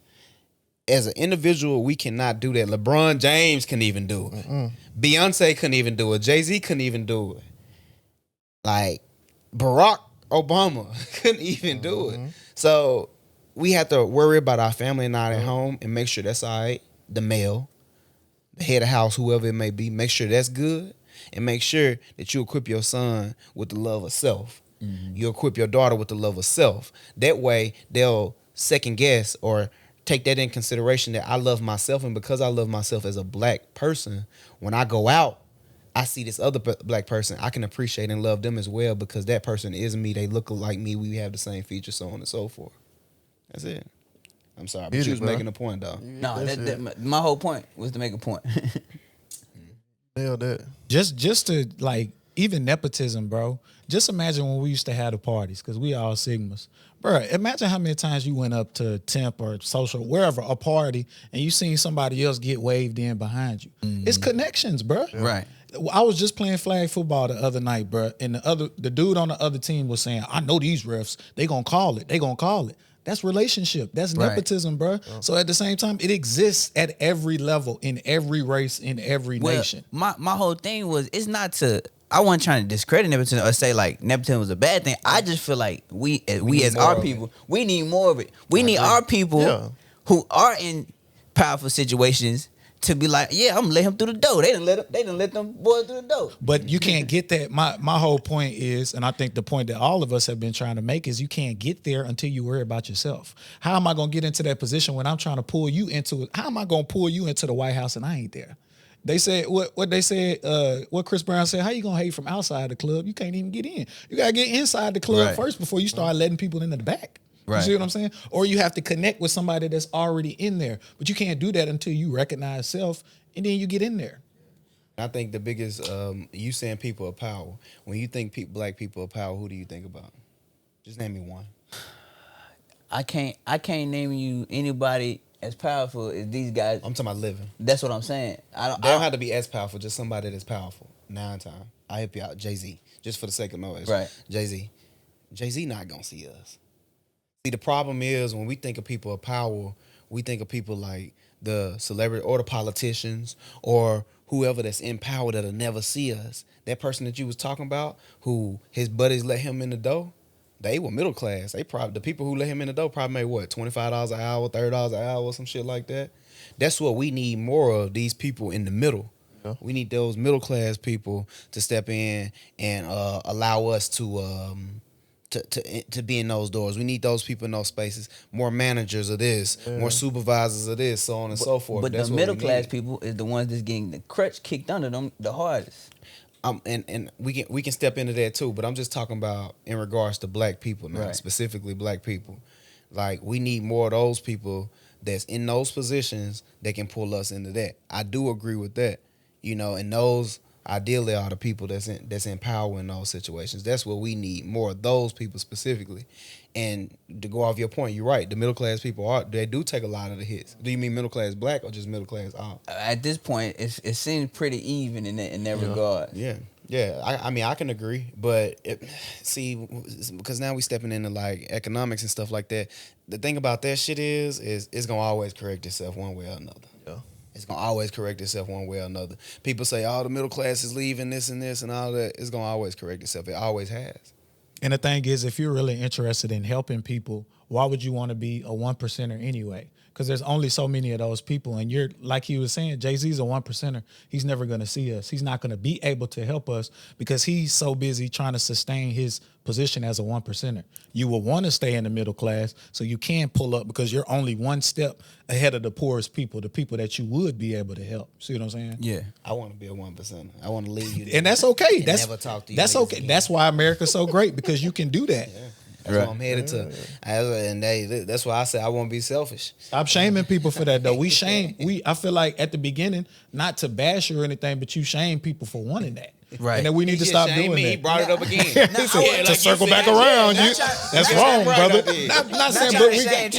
As an individual, we cannot do that. LeBron James couldn't even do it. Beyonce couldn't even do it. Jay-Z couldn't even do it. Like, Barack Obama couldn't even do it. So we have to worry about our family and not at home and make sure that's all right. The male, the head of house, whoever it may be, make sure that's good, and make sure that you equip your son with the love of self. You equip your daughter with the love of self. That way they'll second guess or take that in consideration that I love myself, and because I love myself as a black person, when I go out, I see this other black person, I can appreciate and love them as well because that person is me. They look like me. We have the same features, so on and so forth. That's it. I'm sorry, but you was making a point, though. No, my whole point was to make a point. Nailed that. Just to, like, even nepotism, bro. Just imagine when we used to have the parties, because we all Sigmas. Bro, imagine how many times you went up to Temp or Social, wherever, a party, and you seen somebody else get waved in behind you. It's connections, bro. Right. I was just playing flag football the other night, bro, and the dude on the other team was saying, I know these refs, they gonna call it. They gonna call it. That's relationship. That's nepotism, bro. So at the same time, it exists at every level, in every race, in every nation. My whole thing was, it's not to, I wasn't trying to discredit nepotism or say like nepotism was a bad thing. I just feel like we as our people, we need more of it. We need our people who are in powerful situations to be like, yeah, I'm gonna let him through the door. They didn't let them boys through the door. But you can't get that. My whole point is, and I think the point that all of us have been trying to make is, you can't get there until you worry about yourself. How am I gonna get into that position when I'm trying to pull you into it? How am I gonna pull you into the White House and I ain't there? They said what they said. What Chris Brown said. How you gonna hate from outside the club? You can't even get in. You gotta get inside the club first before you start letting people into the back. Right. You see what I'm saying? Or you have to connect with somebody that's already in there. But you can't do that until you recognize self and then you get in there. I think the biggest, you saying people of power. When you think black people of power, who do you think about? Just name me one. I can't name you anybody as powerful as these guys. I'm talking about living. That's what I'm saying. They don't have to be as powerful, just somebody that's powerful. 9 times. I help you out. Jay-Z. Just for the sake of noise. Right. Jay-Z. Jay-Z not gonna see us. See, the problem is when we think of people of power, we think of people like the celebrity or the politicians or whoever that's in power that'll never see us. That person that you was talking about, who his buddies let him in the door, they were middle class. The people who let him in the door probably made what, $25 an hour, $30 an hour, some shit like that. That's what we need more of, these people in the middle. We need those middle class people to step in and allow us to be in those doors. We need those people in those spaces. More managers of this, more supervisors of this, so on and so forth. But That's the what middle we class need. people is the ones that's getting the crutch kicked under them the hardest. And we can step into that too, but I'm just talking about in regards to black people now, Right. specifically black people. Like, we need more of those people that's in those positions that can pull us into that. I do agree with that, and those ideally are the people that's in power in those situations. That's what we need, more of those people specifically. And to go off your point, you're right. The middle class people they do take a lot of the hits. Do you mean middle class black or just middle class all? At this point, it seems pretty even in that regard. Yeah. I mean, I can agree, but because now we stepping into like economics and stuff like that. The thing about that shit is it's gonna always correct itself one way or another. Yeah. It's gonna always correct itself one way or another. People say, "Oh, the middle class is leaving this and this and all that." It's gonna always correct itself. It always has. And the thing is, if you're really interested in helping people, why would you want to be a 1%er anyway? Because there's only so many of those people. And you're, like he was saying, Jay-Z's a 1%er. He's never going to see us. He's not going to be able to help us because he's so busy trying to sustain his position as a 1%er. You will want to stay in the middle class so you can pull up because you're only one step ahead of the poorest people, the people that you would be able to help. See what I'm saying? Yeah. I want to be a 1%. I want to leave you, And that's okay. and That's never talk to you. That's niggas okay. again. That's why America's so great because you can do that. That's what I'm headed to. That's why I say I won't be selfish. Stop shaming people for that though. I feel like at the beginning, not to bash you or anything, but you shame people for wanting that. Right. And then we need to He stop just shamed doing me. that. He brought it up again. To circle back around, that's wrong, brother. Not saying, but we got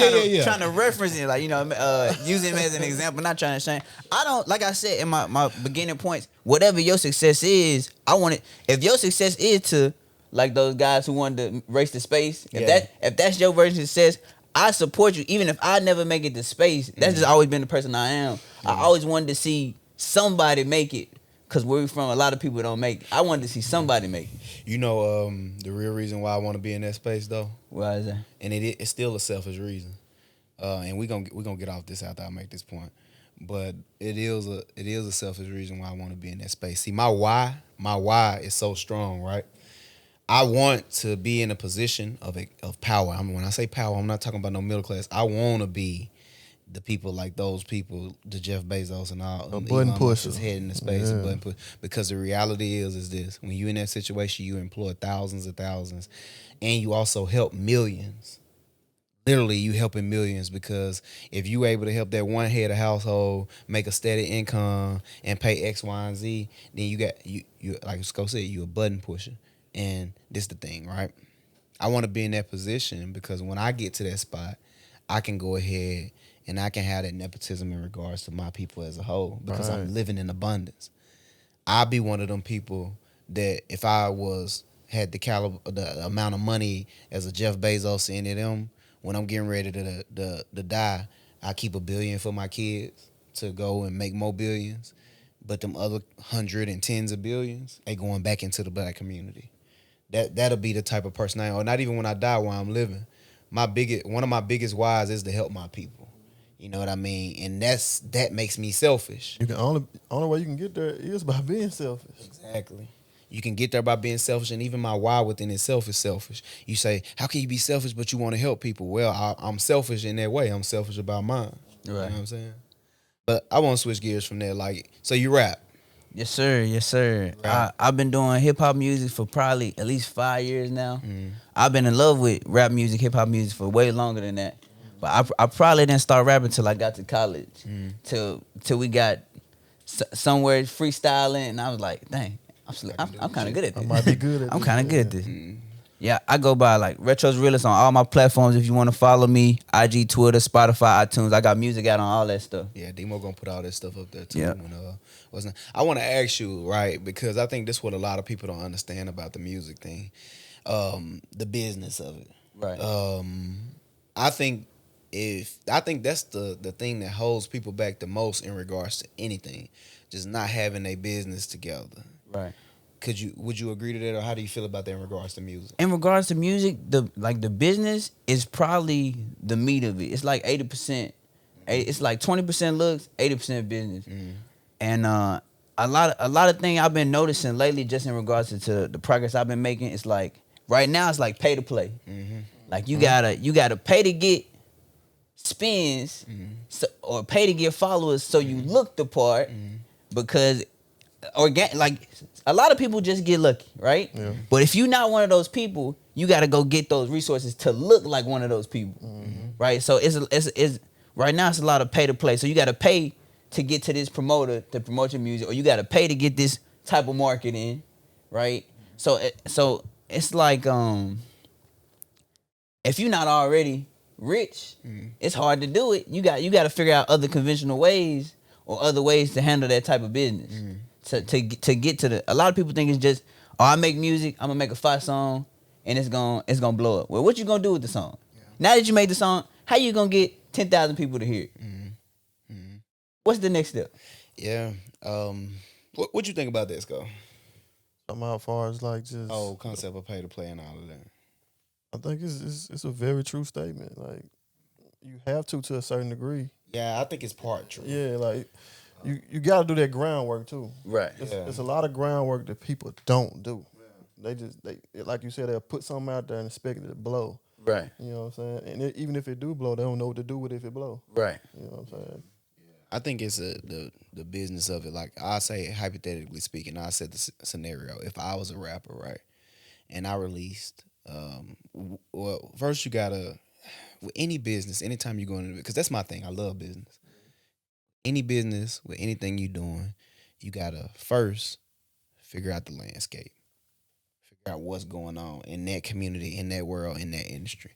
trying to reference it, like, using him as an example, not trying to shame. I don't, like I said in my beginning points, whatever your success is, if your success is to, like those guys who wanted to race to space, if that's your version of success, I support you, even if I never make it to space. That's just always been the person I am. I always wanted to see somebody make it. Because where we from, a lot of people don't make it. I wanted to see somebody make it. The real reason why I want to be in that space, though? Why is that? And it's still a selfish reason. And we're gonna get off this after I make this point. But it is a selfish reason why I want to be in that space. See, my why is so strong, right? I want to be in a position of power. I mean, when I say power, I'm not talking about no middle class. I want to be the people like those people, the Jeff Bezos and all. A button pusher. Head in the space, a button push. Because the reality is this: when you're in that situation, you employ thousands and thousands, and you also help millions. Literally, you helping millions because if you able to help that one head of household make a steady income and pay X, Y, and Z, then you got you like Scott said, you a button pusher. And this the thing, right? I want to be in that position because when I get to that spot, I can go ahead and I can have that nepotism in regards to my people as a whole because I'm living in abundance. I'll be one of them people that if I had the amount of money as a Jeff Bezos and them, when I'm getting ready to die, I keep $1 billion for my kids to go and make more billions. But them other 100 and tens of billions, they going back into the black community. That'll be the type of person I am. Or not even when I die while I'm living. One of my biggest whys is to help my people. You know what I mean? And that makes me selfish. You can only way you can get there is by being selfish. Exactly. You can get there by being selfish, and even my why within itself is selfish. You say, how can you be selfish but you want to help people? Well, I'm selfish in that way. I'm selfish about mine. Right. You know what I'm saying? But I want to switch gears from there. Like, so you rap. Yes, sir. Yes, sir. Right. I've been doing hip-hop music for probably at least 5 years now. Mm. I've been in love with rap music, hip-hop music for way longer than that. But I probably didn't start rapping till I got to college. Till we got somewhere freestyling, and I was like, dang, I'm kind of good at this. I might be good at I'm this. kind of good at this. Yeah, I go by like Retros Realest on all my platforms. If you want to follow me, IG, Twitter, Spotify, iTunes. I got music out on all that stuff. Yeah, Demo gonna put all that stuff up there too. Yeah. I want to ask you, right, because I think this is what a lot of people don't understand about the music thing, the business of it. Right. I think that's the thing that holds people back the most in regards to anything, just not having a business together. Right. Would you agree to that, or how do you feel about that in regards to music? In regards to music, the business is probably the meat of it. It's like 80%. It's like 20% looks, 80% business. And a lot of things I've been noticing lately, just in regards to the progress I've been making. It's like right now, it's like pay to play. Like you gotta pay to get spins, or pay to get followers, so you look the part, because like a lot of people just get lucky, right? Yeah. But if you're not one of those people, you got to go get those resources to look like one of those people, right? So it's right now it's a lot of pay to play. So you got to pay to get to this promoter to promote your music, or you got to pay to get this type of marketing, right? So it's like if you're not already rich, it's hard to do it. You got to figure out other conventional ways or other ways to handle that type of business. To get to the, a lot of people think it's just, oh, I make music, I'm gonna make a fire song, and it's gonna blow up. Well, what you gonna do with the song? Yeah. Now that you made the song, how you gonna get 10,000 people to hear it? What's the next step? Yeah. What you think about this, Go? Somehow, as far as like just concept of pay to play and all of that. I think it's a very true statement. Like you have to a certain degree. Yeah, I think it's part true. Yeah, like. You got to do that groundwork too. Right. It's a lot of groundwork that people don't do. Yeah. They like you said, they'll put something out there and expect it to blow. Right. You know what I'm saying? And even if it do blow, they don't know what to do with it if it blow. Right. You know what I'm saying? I think it's the business of it. Like I say, hypothetically speaking, I said the scenario. If I was a rapper, right, and I released, well, first you gotta, with any business, anytime you go into it, because that's my thing. I love business. Any business with anything you're doing, you gotta first figure out the landscape, figure out what's going on in that community, in that world, in that industry.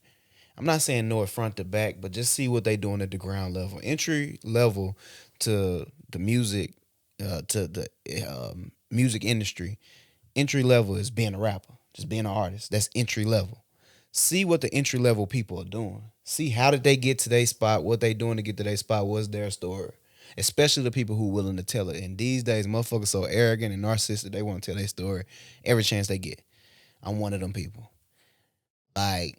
I'm not saying know it front to back, but just see what they're doing at the ground level. Entry level to the music, to the music industry. Entry level is being a rapper, just being an artist. That's entry level. See what the entry level people are doing. See how did they get to their spot, what they doing to get to their spot, what's their story. Especially the people who are willing to tell it. And these days, motherfuckers so arrogant and narcissistic, they want to tell their story every chance they get. I'm one of them people. Like,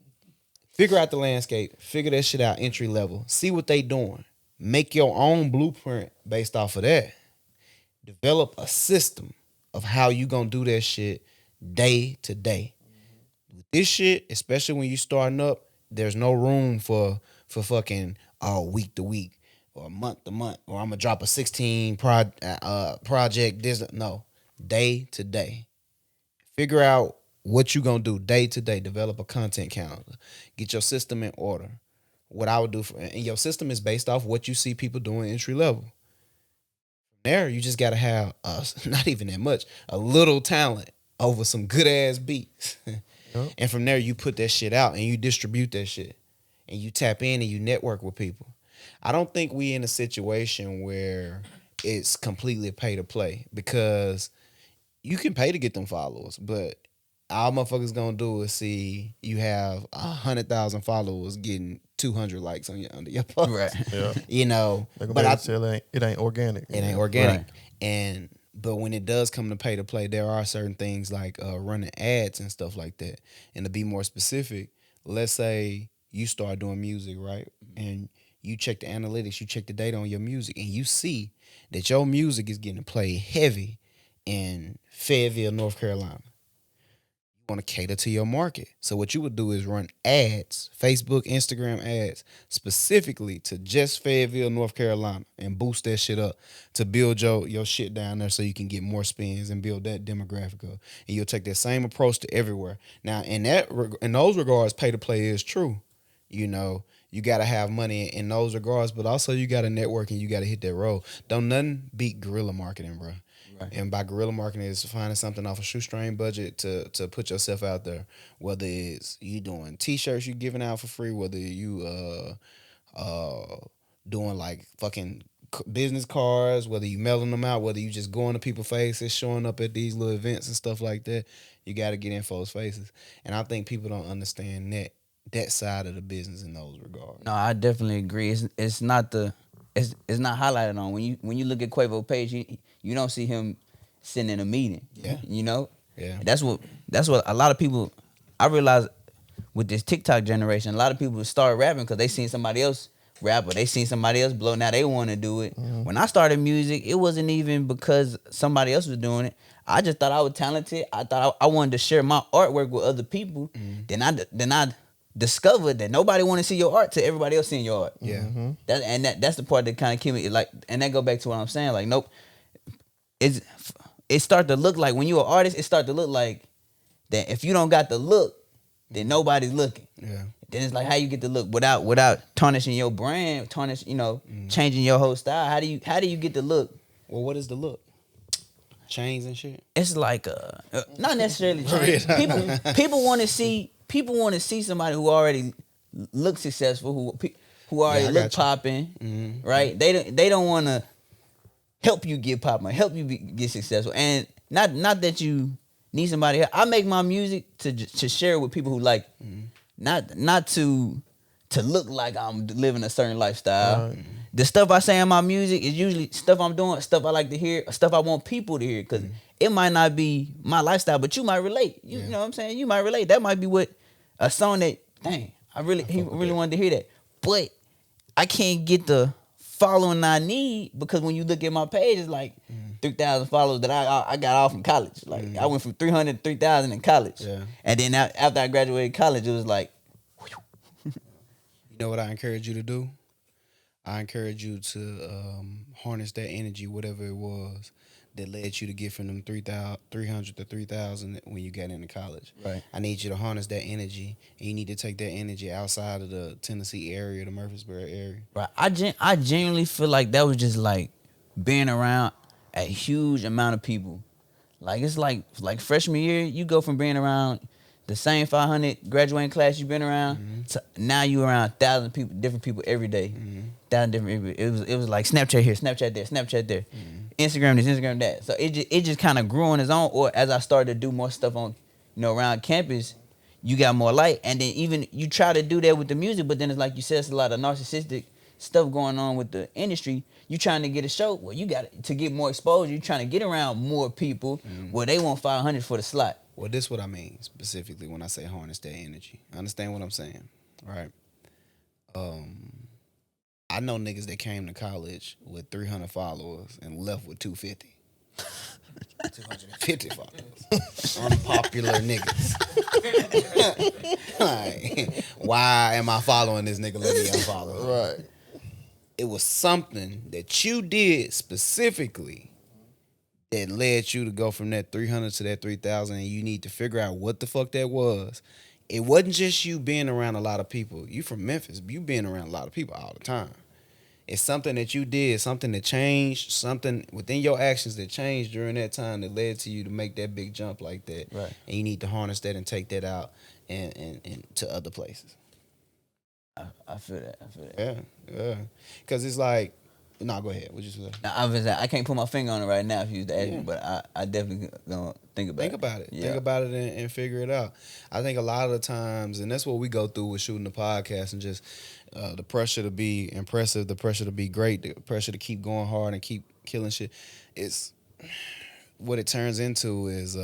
figure out the landscape, figure that shit out entry level, see what they doing. Make your own blueprint based off of that. Develop a system of how you gonna do that shit day to day. With this shit, especially when you starting up, there's no room for fucking week to week. Or month to month, or I'm gonna drop a 16 project. No, day to day. Figure out what you gonna do day to day. Develop a content calendar. Get your system in order. What I would do and your system is based off what you see people doing entry level. From there, you just gotta have not even that much, a little talent over some good ass beats, and from there you put that shit out and you distribute that shit, and you tap in and you network with people. I don't think we in a situation where it's completely pay to play, because you can pay to get them followers, but all motherfuckers gonna do is see you have 100,000 followers getting 200 likes under your post. Right. Yeah. You know, but it ain't organic. It ain't organic. Right. But when it does come to pay to play, there are certain things like running ads and stuff like that. And to be more specific, let's say you start doing music, right? And you check the analytics, you check the data on your music, and you see that your music is getting played heavy in Fayetteville, North Carolina. You want to cater to your market. So what you would do is run ads, Facebook, Instagram ads, specifically to just Fayetteville, North Carolina, and boost that shit up to build your shit down there so you can get more spins and build that demographic up. And you'll take that same approach to everywhere. Now, in those regards, pay to play is true. You know, you got to have money in those regards, but also you got to network and you got to hit that road. Don't nothing beat guerrilla marketing, bro. Right. And by guerrilla marketing is finding something off a shoestring budget to put yourself out there. Whether it's you doing T-shirts you giving out for free, whether you doing like fucking business cards, whether you mailing them out, whether you just going to people's faces, showing up at these little events and stuff like that, you got to get in folks' faces. And I think people don't understand that side of the business in those regards. No, I definitely agree. It's not highlighted on when you look at Quavo's page. You don't see him sitting in a meeting. Yeah, you know. Yeah, that's what a lot of people. I realize with this TikTok generation, a lot of people start rapping because they seen somebody else rap, or they seen somebody else blow. Now they want to do it. When I started music, it wasn't even because somebody else was doing it. I just thought I was talented. I thought I wanted to share my artwork with other people. Then I discovered that nobody want to see your art till everybody else seeing your art. Yeah. That's the part that kind of keep me like, and that go back to what I'm saying. Like, nope, it start to look like when you're an artist, it start to look like that if you don't got the look, then nobody's looking. Yeah. Then it's like how you get the look without tarnishing your brand, changing your whole style. How do you get the look? Well, what is the look? Chains and shit. It's like not necessarily chains. people want to see somebody who already looks successful, who already look popping, right? They don't want to help you get popping, help you get successful, and not that you need somebody else. I make my music to share with people who like, not to look like I'm living a certain lifestyle. Right. The stuff I say in my music is usually stuff I'm doing, stuff I like to hear, stuff I want people to hear, because it might not be my lifestyle, but you might relate. You know what I'm saying? You might relate. That might be what a song that, dang, he really wanted to hear that. But I can't get the following I need, because when you look at my page, it's like 3,000 followers that I got off from college. Like I went from 300 to 3,000 in college. Yeah. And then after I graduated college, it was like, you know what I encourage you to do? I encourage you to harness that energy, whatever it was that led you to get from them 300 to 3,000 when you got into college. Right. I need you to harness that energy, and you need to take that energy outside of the Tennessee area, the Murfreesboro area. Right. I genuinely feel like that was just like being around a huge amount of people. Like it's like freshman year, you go from being around the same 500 graduating class you've been around to now you around 1,000 people, different people every day. 1,000 different people. It was like Snapchat here, Snapchat there, Snapchat there. Instagram this, Instagram that. So it just kind of grew on its own. Or as I started to do more stuff on, around campus, you got more light. And then even you try to do that with the music, but then it's like you said, it's a lot of narcissistic stuff going on with the industry. You trying to get a show, well, you got to get more exposure. You trying to get around more people where they want 500 for the slot. Well, this is what I mean specifically when I say harness that energy. Understand what I'm saying, right? I know niggas that came to college with 300 followers and left with 250. 250 followers. Unpopular niggas. Like, why am I following this nigga? Let me unfollow. Right. It was something that you did specifically that led you to go from that 300 to that 3,000, and you need to figure out what the fuck that was. It wasn't just you being around a lot of people. You from Memphis, you being around a lot of people all the time. It's something that you did, something that changed, something within your actions that changed during that time that led to you to make that big jump like that. Right. And you need to harness that and take that out and to other places. I feel that. Yeah. Because it's like, no, go ahead. What you say? Now, I can't put my finger on it right now if you was to ask me, but I definitely gonna think about it. Think about it. Yeah. Think about it and figure it out. I think a lot of the times, and that's what we go through with shooting the podcast and just the pressure to be impressive, the pressure to be great, the pressure to keep going hard and keep killing shit. It's what it turns into is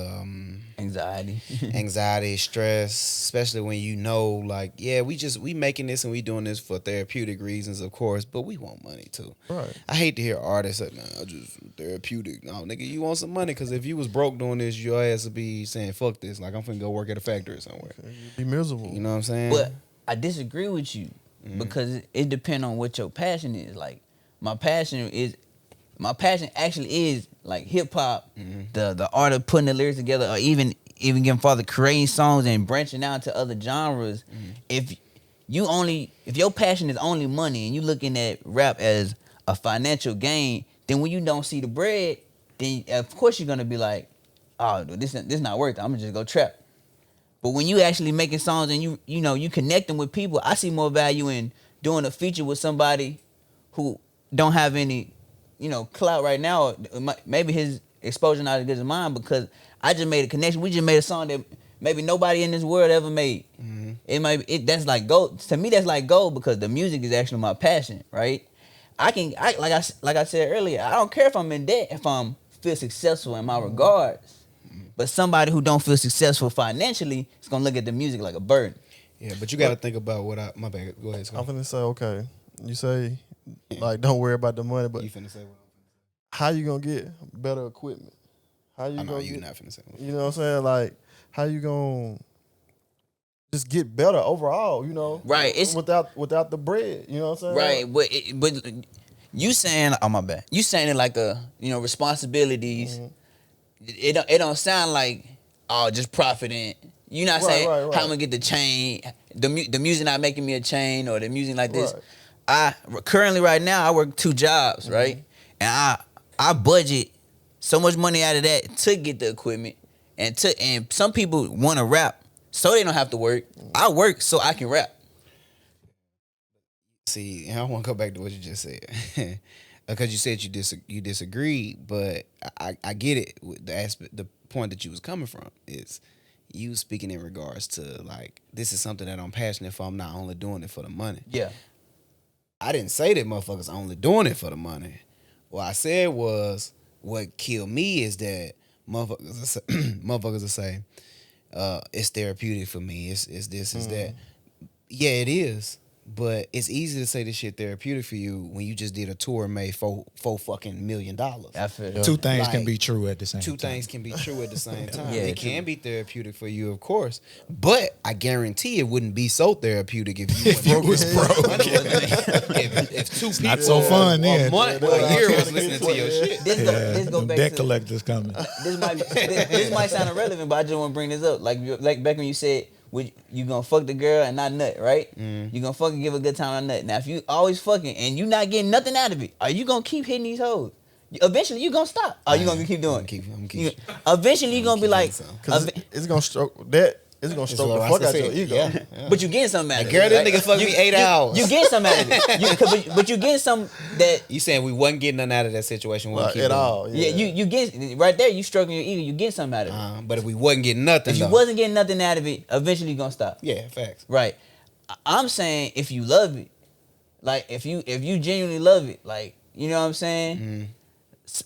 anxiety, stress, especially when you know, like, yeah, we making this and we doing this for therapeutic reasons, of course, but we want money too. Right. I hate to hear artists like, nah, just therapeutic. No, nigga, you want some money, because if you was broke doing this, your ass would be saying, fuck this. Like, I'm finna go work at a factory somewhere. You'd be miserable. You know what I'm saying? But I disagree with you because it depends on what your passion is. Like, my passion actually is like hip hop, the art of putting the lyrics together, or even getting farther, creating songs and branching out to other genres. If your passion is only money and you looking at rap as a financial gain, then when you don't see the bread, then of course you're gonna be like, oh, this not worth it. I'm gonna just go trap. But when you actually making songs and you connecting with people, I see more value in doing a feature with somebody who don't have any clout right now. Maybe his exposure not as good as mine, because I just made a connection. We just made a song that maybe nobody in this world ever made. That's like gold to me. That's like gold, because the music is actually my passion, right? Like I said earlier, I don't care if I'm in debt if I'm feel successful in my regards. But somebody who don't feel successful financially is gonna look at the music like a burden. Yeah, but you got to think about my bad. Go ahead, I'm Scott. finna say, okay, You say, like, don't worry about the money, but You finna say what? how you gonna get better equipment? How you I know gonna you get, not finna say what. you know what I'm saying? Like, how you gonna just get better overall, you know? Right, it's- without the bread, you know what I'm saying? Right, but you saying, oh my bad, you saying it like responsibilities. It don't sound like just profiting. You're not saying right. how I'm gonna get the chain, the music not making me a chain or the music like this. Right. I currently right now I work 2 jobs, right, and I budget so much money out of that to get the equipment, and some people want to rap so they don't have to work. I work so I can rap. See, I want to go back to what you just said. Because you said you disagreed, but I get it. The point that you was coming from is you speaking in regards to, like, this is something that I'm passionate for. I'm not only doing it for the money. Yeah. I didn't say that motherfuckers only doing it for the money. What I said was, what killed me is that motherfuckers will say, it's therapeutic for me. It's this, it's that. Yeah, it is. But it's easy to say this shit therapeutic for you when you just did a tour and made $4 fucking million. I feel Two things can Like, be true at the same Two time. things can be true at the same time. Yeah, it true. can be therapeutic for you, of course, but I guarantee it wouldn't be so therapeutic if you was broke. if two people, not so fun a then. month or a year was listening to your shit. This go Them back debt to collectors coming. this might sound irrelevant, but I just want to bring this up. Like back when you said, you gonna fuck the girl and not nut, right? You gonna fucking give a good time and nut. Now, if you always fucking and you not getting nothing out of it, are you gonna keep hitting these hoes? Eventually, you gonna stop. Or you gonna keep doing it? Eventually, you gonna be like, Because it's gonna stroke that. It's gonna stroke the fuck out your ego. Yeah. but you getting something out of it. Girl, this right? nigga fucked me 8 hours. You getting something out of it. But you getting some that. You saying we wasn't getting nothing out of that situation? Like, at all. Yeah, you get right there. You stroking your ego. You get something out of it. But if we wasn't getting nothing, If you though, wasn't getting nothing out of it, eventually you gonna stop. yeah, facts. Right. I'm saying if you love it, like if you genuinely love it, like, you know what I'm saying?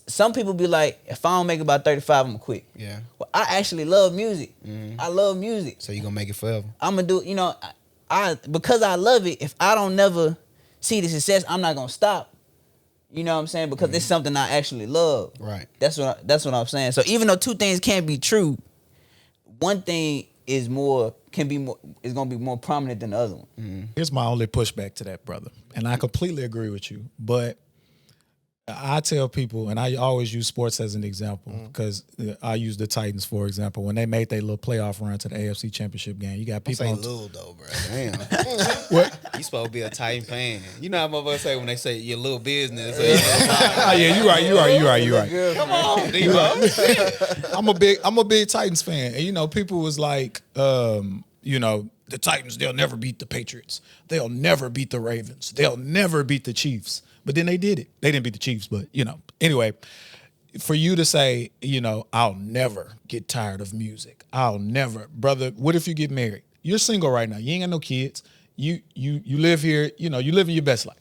Some people be like, if I don't make about 35, I'm gonna quit. Yeah. Well, I actually love music. I love music. So you gonna make it forever? I'm gonna do, I because I love it. If I don't never see the success, I'm not gonna stop. You know what I'm saying? Because it's something I actually love. Right. That's what I'm saying. So even though 2 things can't be true, one thing is gonna be more prominent than the other one. Here's my only pushback to that, brother. And I completely agree with you. But I tell people, and I always use sports as an example, because I use the Titans, for example. When they made their little playoff run to the AFC Championship game, you got Don't people say on little though, bro. Damn. What? You supposed to be a Titan fan. You know how motherfuckers say when they say your little business. Oh, yeah, you right. Come on, D-Bro. I'm a big Titans fan. And people was like, the Titans, they'll never beat the Patriots. They'll never beat the Ravens. They'll never beat the Chiefs. But then they did it. They didn't beat the Chiefs, but anyway, for you to say, I'll never get tired of music. I'll never, brother. What if you get married? You're single right now. You ain't got no kids. You live here. You living your best life.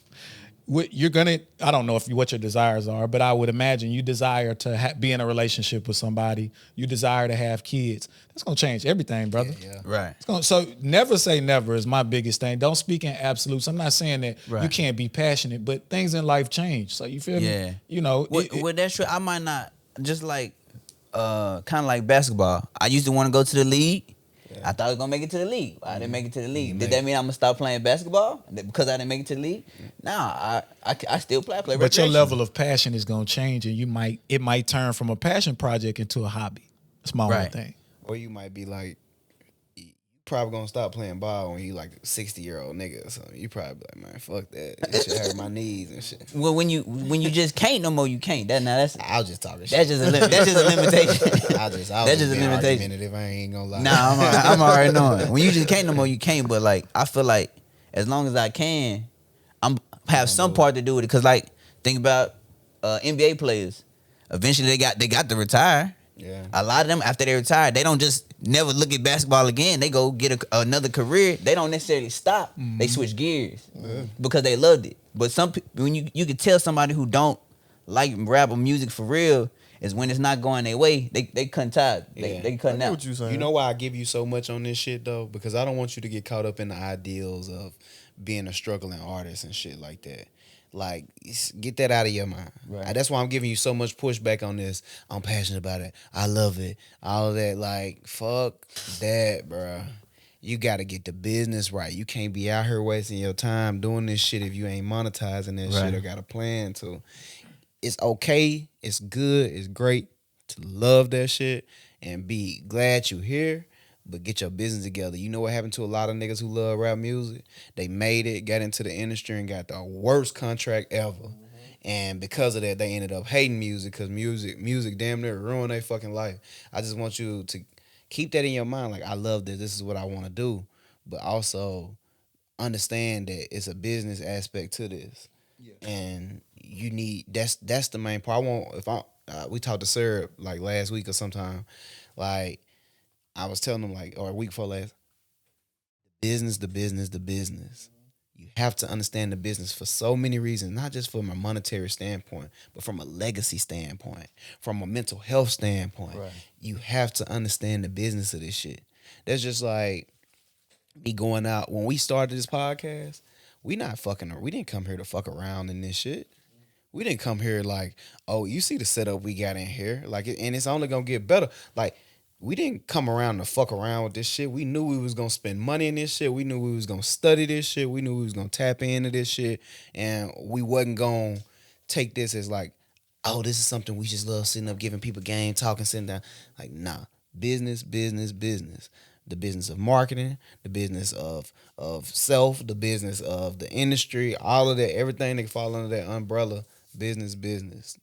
You're gonna. I don't know what your desires are, but I would imagine you desire to be in a relationship with somebody. You desire to have kids. That's gonna change everything, brother. Yeah. Right. So never say never is my biggest thing. Don't speak in absolutes. I'm not saying that you Right. can't be passionate, but things in life change. So you feel me? Well, that's true. I might not, just like kind of like basketball. I used to want to go to the league. I thought I was gonna make it to the league. I didn't make it to the league. Did that mean I'm gonna stop playing basketball because I didn't make it to the league? Nah, I still play. But your recreation. level of passion is gonna change, and it might turn from a passion project into a hobby. That's my only Right. thing. Or you might be like, you probably gonna stop playing ball when you like a 60-year-old nigga or something. You probably be like, man, fuck that. That shit hurt my knees and shit. Well, when you just can't no more, you can't. That's I was just talking shit. that's just a limitation. I was that's just a being limitation. argumentative, I ain't gonna lie. Nah, I'm already knowing. When you just can't no more, you can't. But like, I feel like as long as I can, have some part to do with it. Cause like, think about NBA players. Eventually, they got to retire. Yeah. A lot of them, after they retire, they don't just never look at basketball again. They go get another career. They don't necessarily stop. They switch gears because they loved it. But some when you can tell somebody who don't like rap or music for real is when it's not going their way. They cutting ties. They cutting What out. you saying? You know why I give you so much on this shit though? Because I don't want you to get caught up in the ideals of being a struggling artist and shit like that. Like, get that out of your mind. Right. That's why I'm giving you so much pushback on this. I'm passionate about it. I love it. All of that. Like, fuck that, bruh. You got to get the business right. You can't be out here wasting your time doing this shit if you ain't monetizing that shit or got a plan to. It's okay. It's good. It's great to love that shit and be glad you here. But get your business together. You know what happened to a lot of niggas who love rap music? They made it, got into the industry, and got the worst contract ever. And because of that, they ended up hating music because music damn near ruined their fucking life. I just want you to keep that in your mind. Like, I love this. This is what I want to do. But also understand that it's a business aspect to this. Yeah. And you need, that's the main part. We talked to Sarah like last week or sometime. Like, I was telling them, like, or a week before last, the business. You have to understand the business for so many reasons, not just from a monetary standpoint, but from a legacy standpoint, from a mental health standpoint. Right. You have to understand the business of this shit. That's just like me going out. When we started this podcast, we didn't come here to fuck around in this shit. We didn't come here like, oh, you see the setup we got in here. Like, and it's only gonna get better. Like, we didn't come around to fuck around with this shit. We knew we was gonna spend money in this shit. We knew we was gonna study this shit. We knew we was gonna tap into this shit. And we wasn't gonna take this as like, oh, this is something we just love sitting up, giving people game, talking, sitting down. Like, nah. Business. The business of marketing, the business of self, the business of the industry, all of that, everything that fall under that umbrella, business.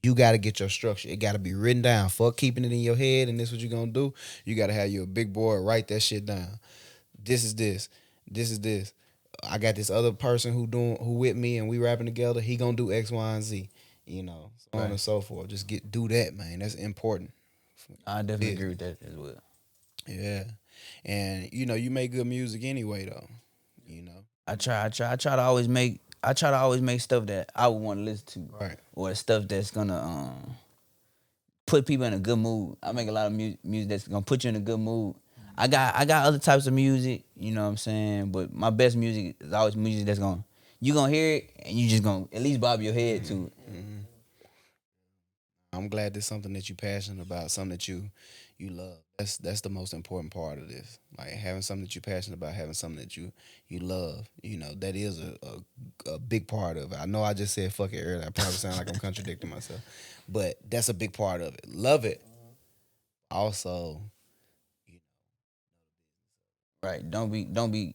You got to get your structure. It got to be written down. Fuck keeping it in your head and this what you going to do. You got to have your big board write that shit down. This is this. This is this. I got this other person who with me and we rapping together. He going to do X, Y, and Z. You know, so on and so forth. Just do that, man. That's important. I definitely agree with that as well. Yeah. And, you know, you make good music anyway, though. You know. I try to always make stuff that I would want to listen to. Right. Or stuff that's gonna put people in a good mood. I make a lot of music that's gonna put you in a good mood. I got other types of music, you know what I'm saying? But my best music is always music that's you gonna hear it and you just gonna at least bob your head to it. Mm-hmm. I'm glad there's something that you're passionate about, something that you love. That's the most important part of this. Like, having something that you're passionate about, having something that you love. You know, that is a big part of it. I know I just said fuck it earlier. I probably sound like I'm contradicting myself. But that's a big part of it. Love it. Also, you know. Right. Don't be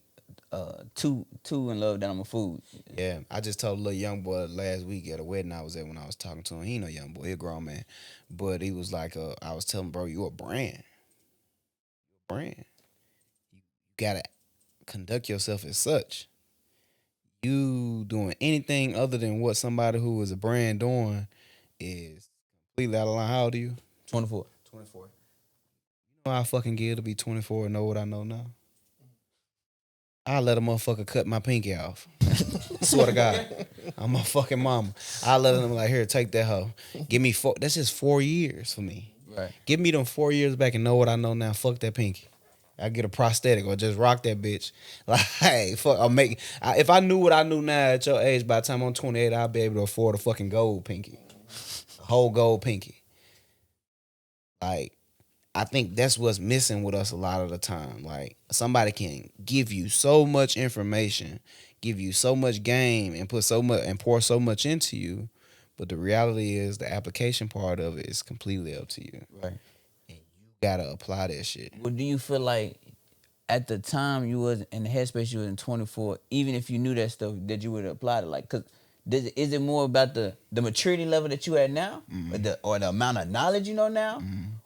too in love that I'm a fool. Yeah. I just told a little young boy last week at a wedding I was at when I was talking to him. He ain't no young boy, he a grown man. But he was like, I was telling him, bro, you a brand. You gotta conduct yourself as such. You doing anything other than what somebody who is a brand doing is completely out of line. How old are you? 24. You know how I fucking give to be 24 and know what I know now? I let a motherfucker cut my pinky off. Swear to God. I'm a fucking mama. I let them like, here, take that hoe. Give me that's just 4 years for me. Right. Give me them 4 years back and know what I know now. Fuck that pinky. I get a prosthetic or just rock that bitch. Like, hey, fuck, if I knew what I knew now at your age, by the time I'm 28, I'll be able to afford a fucking gold pinky. A whole gold pinky. Like, I think that's what's missing with us a lot of the time. Like, somebody can give you so much information, give you so much game, and pour so much into you, but the reality is the application part of it is completely up to you. Right. And you gotta apply that shit. Well, do you feel like at the time you was in the headspace you was in 24, even if you knew that stuff, that you would have applied it? Like, cause is it more about the maturity level that you at now, or the amount of knowledge you know now,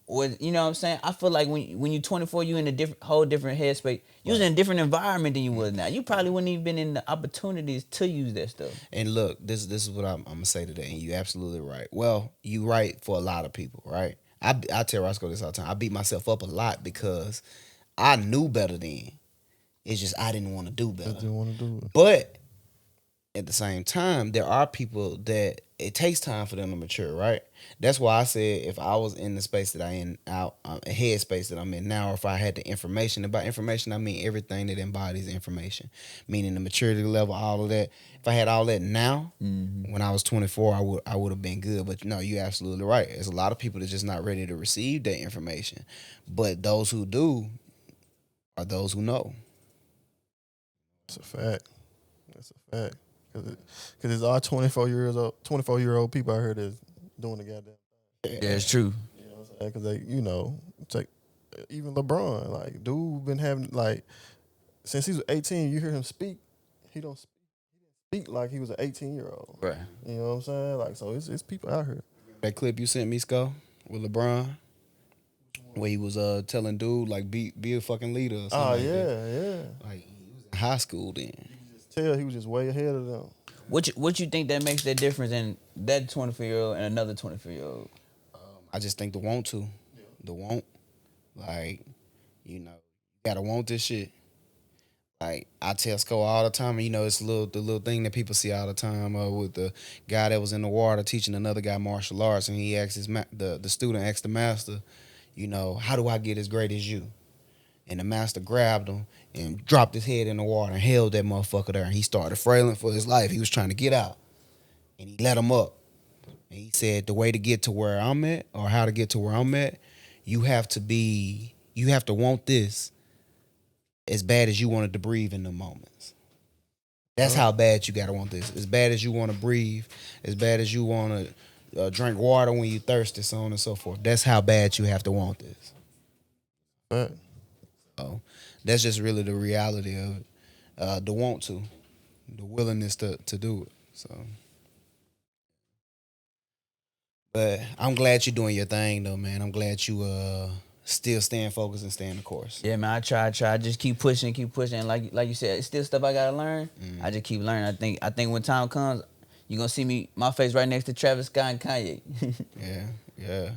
or you know what I'm saying? I feel like when you 24, you in a whole different headspace. You was in a different environment than you was now. You probably wouldn't even been in the opportunities to use that stuff. And look, this is what I'm gonna say today, and you're absolutely right. Well, you right for a lot of people, right? I tell Roscoe this all the time. I beat myself up a lot because I knew better then. It's just I didn't want to do better. I didn't want to do it. But at the same time, there are people that it takes time for them to mature, right? That's why I said if I was in the space that I in out head space that I'm in now, or if I had the information about information, I mean everything that embodies information, meaning the maturity level, all of that. If I had all that now, when I was 24, I would have been good. But no, you're absolutely right. There's a lot of people that's just not ready to receive that information. But those who do are those who know. That's a fact. That's a fact. Because it's all 24-year-old people out here that's doing the goddamn thing. Yeah, it's true. You know what I'm saying? Because they, you know, it's like even LeBron, like dude been having like since he was 18. You hear him speak, he don't speak like he was an 18-year-old. Right. You know what I'm saying? Like so, it's people out here. That clip you sent me, Sco, with LeBron, where he was telling dude like be a fucking leader. Or something Oh like yeah, that. yeah. Like he was in high school then. Tell he was just way ahead of them. What you think that makes that difference in that 24-year-old and another 24-year-old? I just think the want to. The want. Like, you know, you gotta want this shit. Like, I tell Sco all the time, you know, it's the little thing that people see all the time with the guy that was in the water teaching another guy martial arts, and he asked the student asked the master, you know, how do I get as great as you? And the master grabbed him and dropped his head in the water and held that motherfucker there. And he started frailing for his life. He was trying to get out. And he let him up. And he said, the way to get to where I'm at, or how to get to where I'm at, you have to want this as bad as you wanted to breathe in the moments. That's how bad you got to want this. As bad as you want to breathe, as bad as you want to drink water when you thirsty, so on and so forth. That's how bad you have to want this. But So that's just really the reality of it. The want to, the willingness to do it. So, but I'm glad you're doing your thing though, man. I'm glad you still staying focused and staying the course. Yeah, man, I try. Just keep pushing. Like you said, it's still stuff I gotta learn. I just keep learning. I think when time comes, you're gonna see my face right next to Travis Scott and Kanye. Yeah.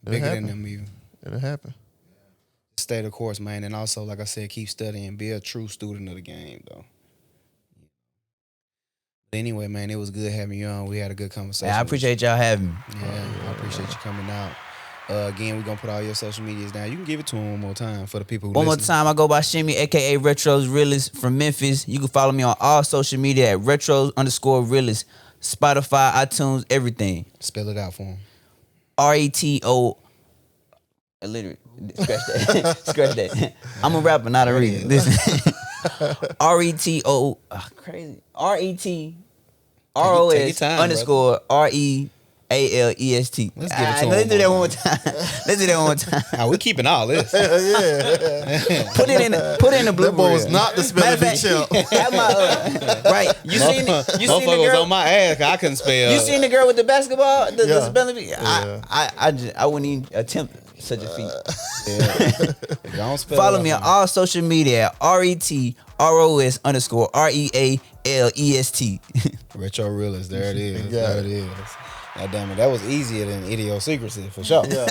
Bigger than happen. them even. it'll happen. Stay the course, man, and also, like I said, keep studying. Be a true student of the game, though. But anyway, man, it was good having you on. We had a good conversation. I appreciate y'all having me. Yeah, I appreciate you coming out. Again, we're going to put all your social medias down. You can give it to them one more time for the people who One more listen. time, I go by Shimmy, a.k.a. Retros Realest from Memphis. You can follow me on all social media at Retros_Realest. Spotify, iTunes, everything. Spell it out for them. RETO. Literally, scratch that. Scratch that. I'm a rapper, not a reader. Listen. RETO. Crazy. RETROS time, underscore REALEST. Let's give it to Let's him do that one one more time. Let's do that one more time. Now, we keeping all this. Put it in the blue. That boy was not the spelling bee champ. Have my right. You seen the Motherfucker was girl? on my ass 'cause I couldn't spell. You seen the girl with the basketball? The Yeah. spelling bee? Yeah. I wouldn't even attempt such a feat. Don't spell Follow it me out on all social media at RETROS_REALEST. Retro Realest. There it is. Got There it. it is. God damn it. That was easier than idiosyncrasy for sure. Yeah.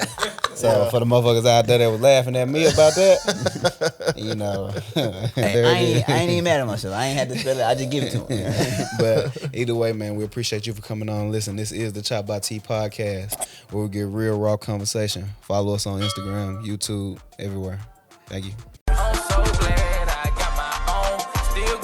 So for the motherfuckers out there that was laughing at me about that, you know, there I it is. ain't even mad at myself. I ain't had to spell it. I just give it to him. But either way, man, we appreciate you for coming on. Listen, this is the ChoppedByT podcast, where we get real raw conversation. Follow us on Instagram, YouTube, everywhere. Thank you. I'm so glad I got my own. Still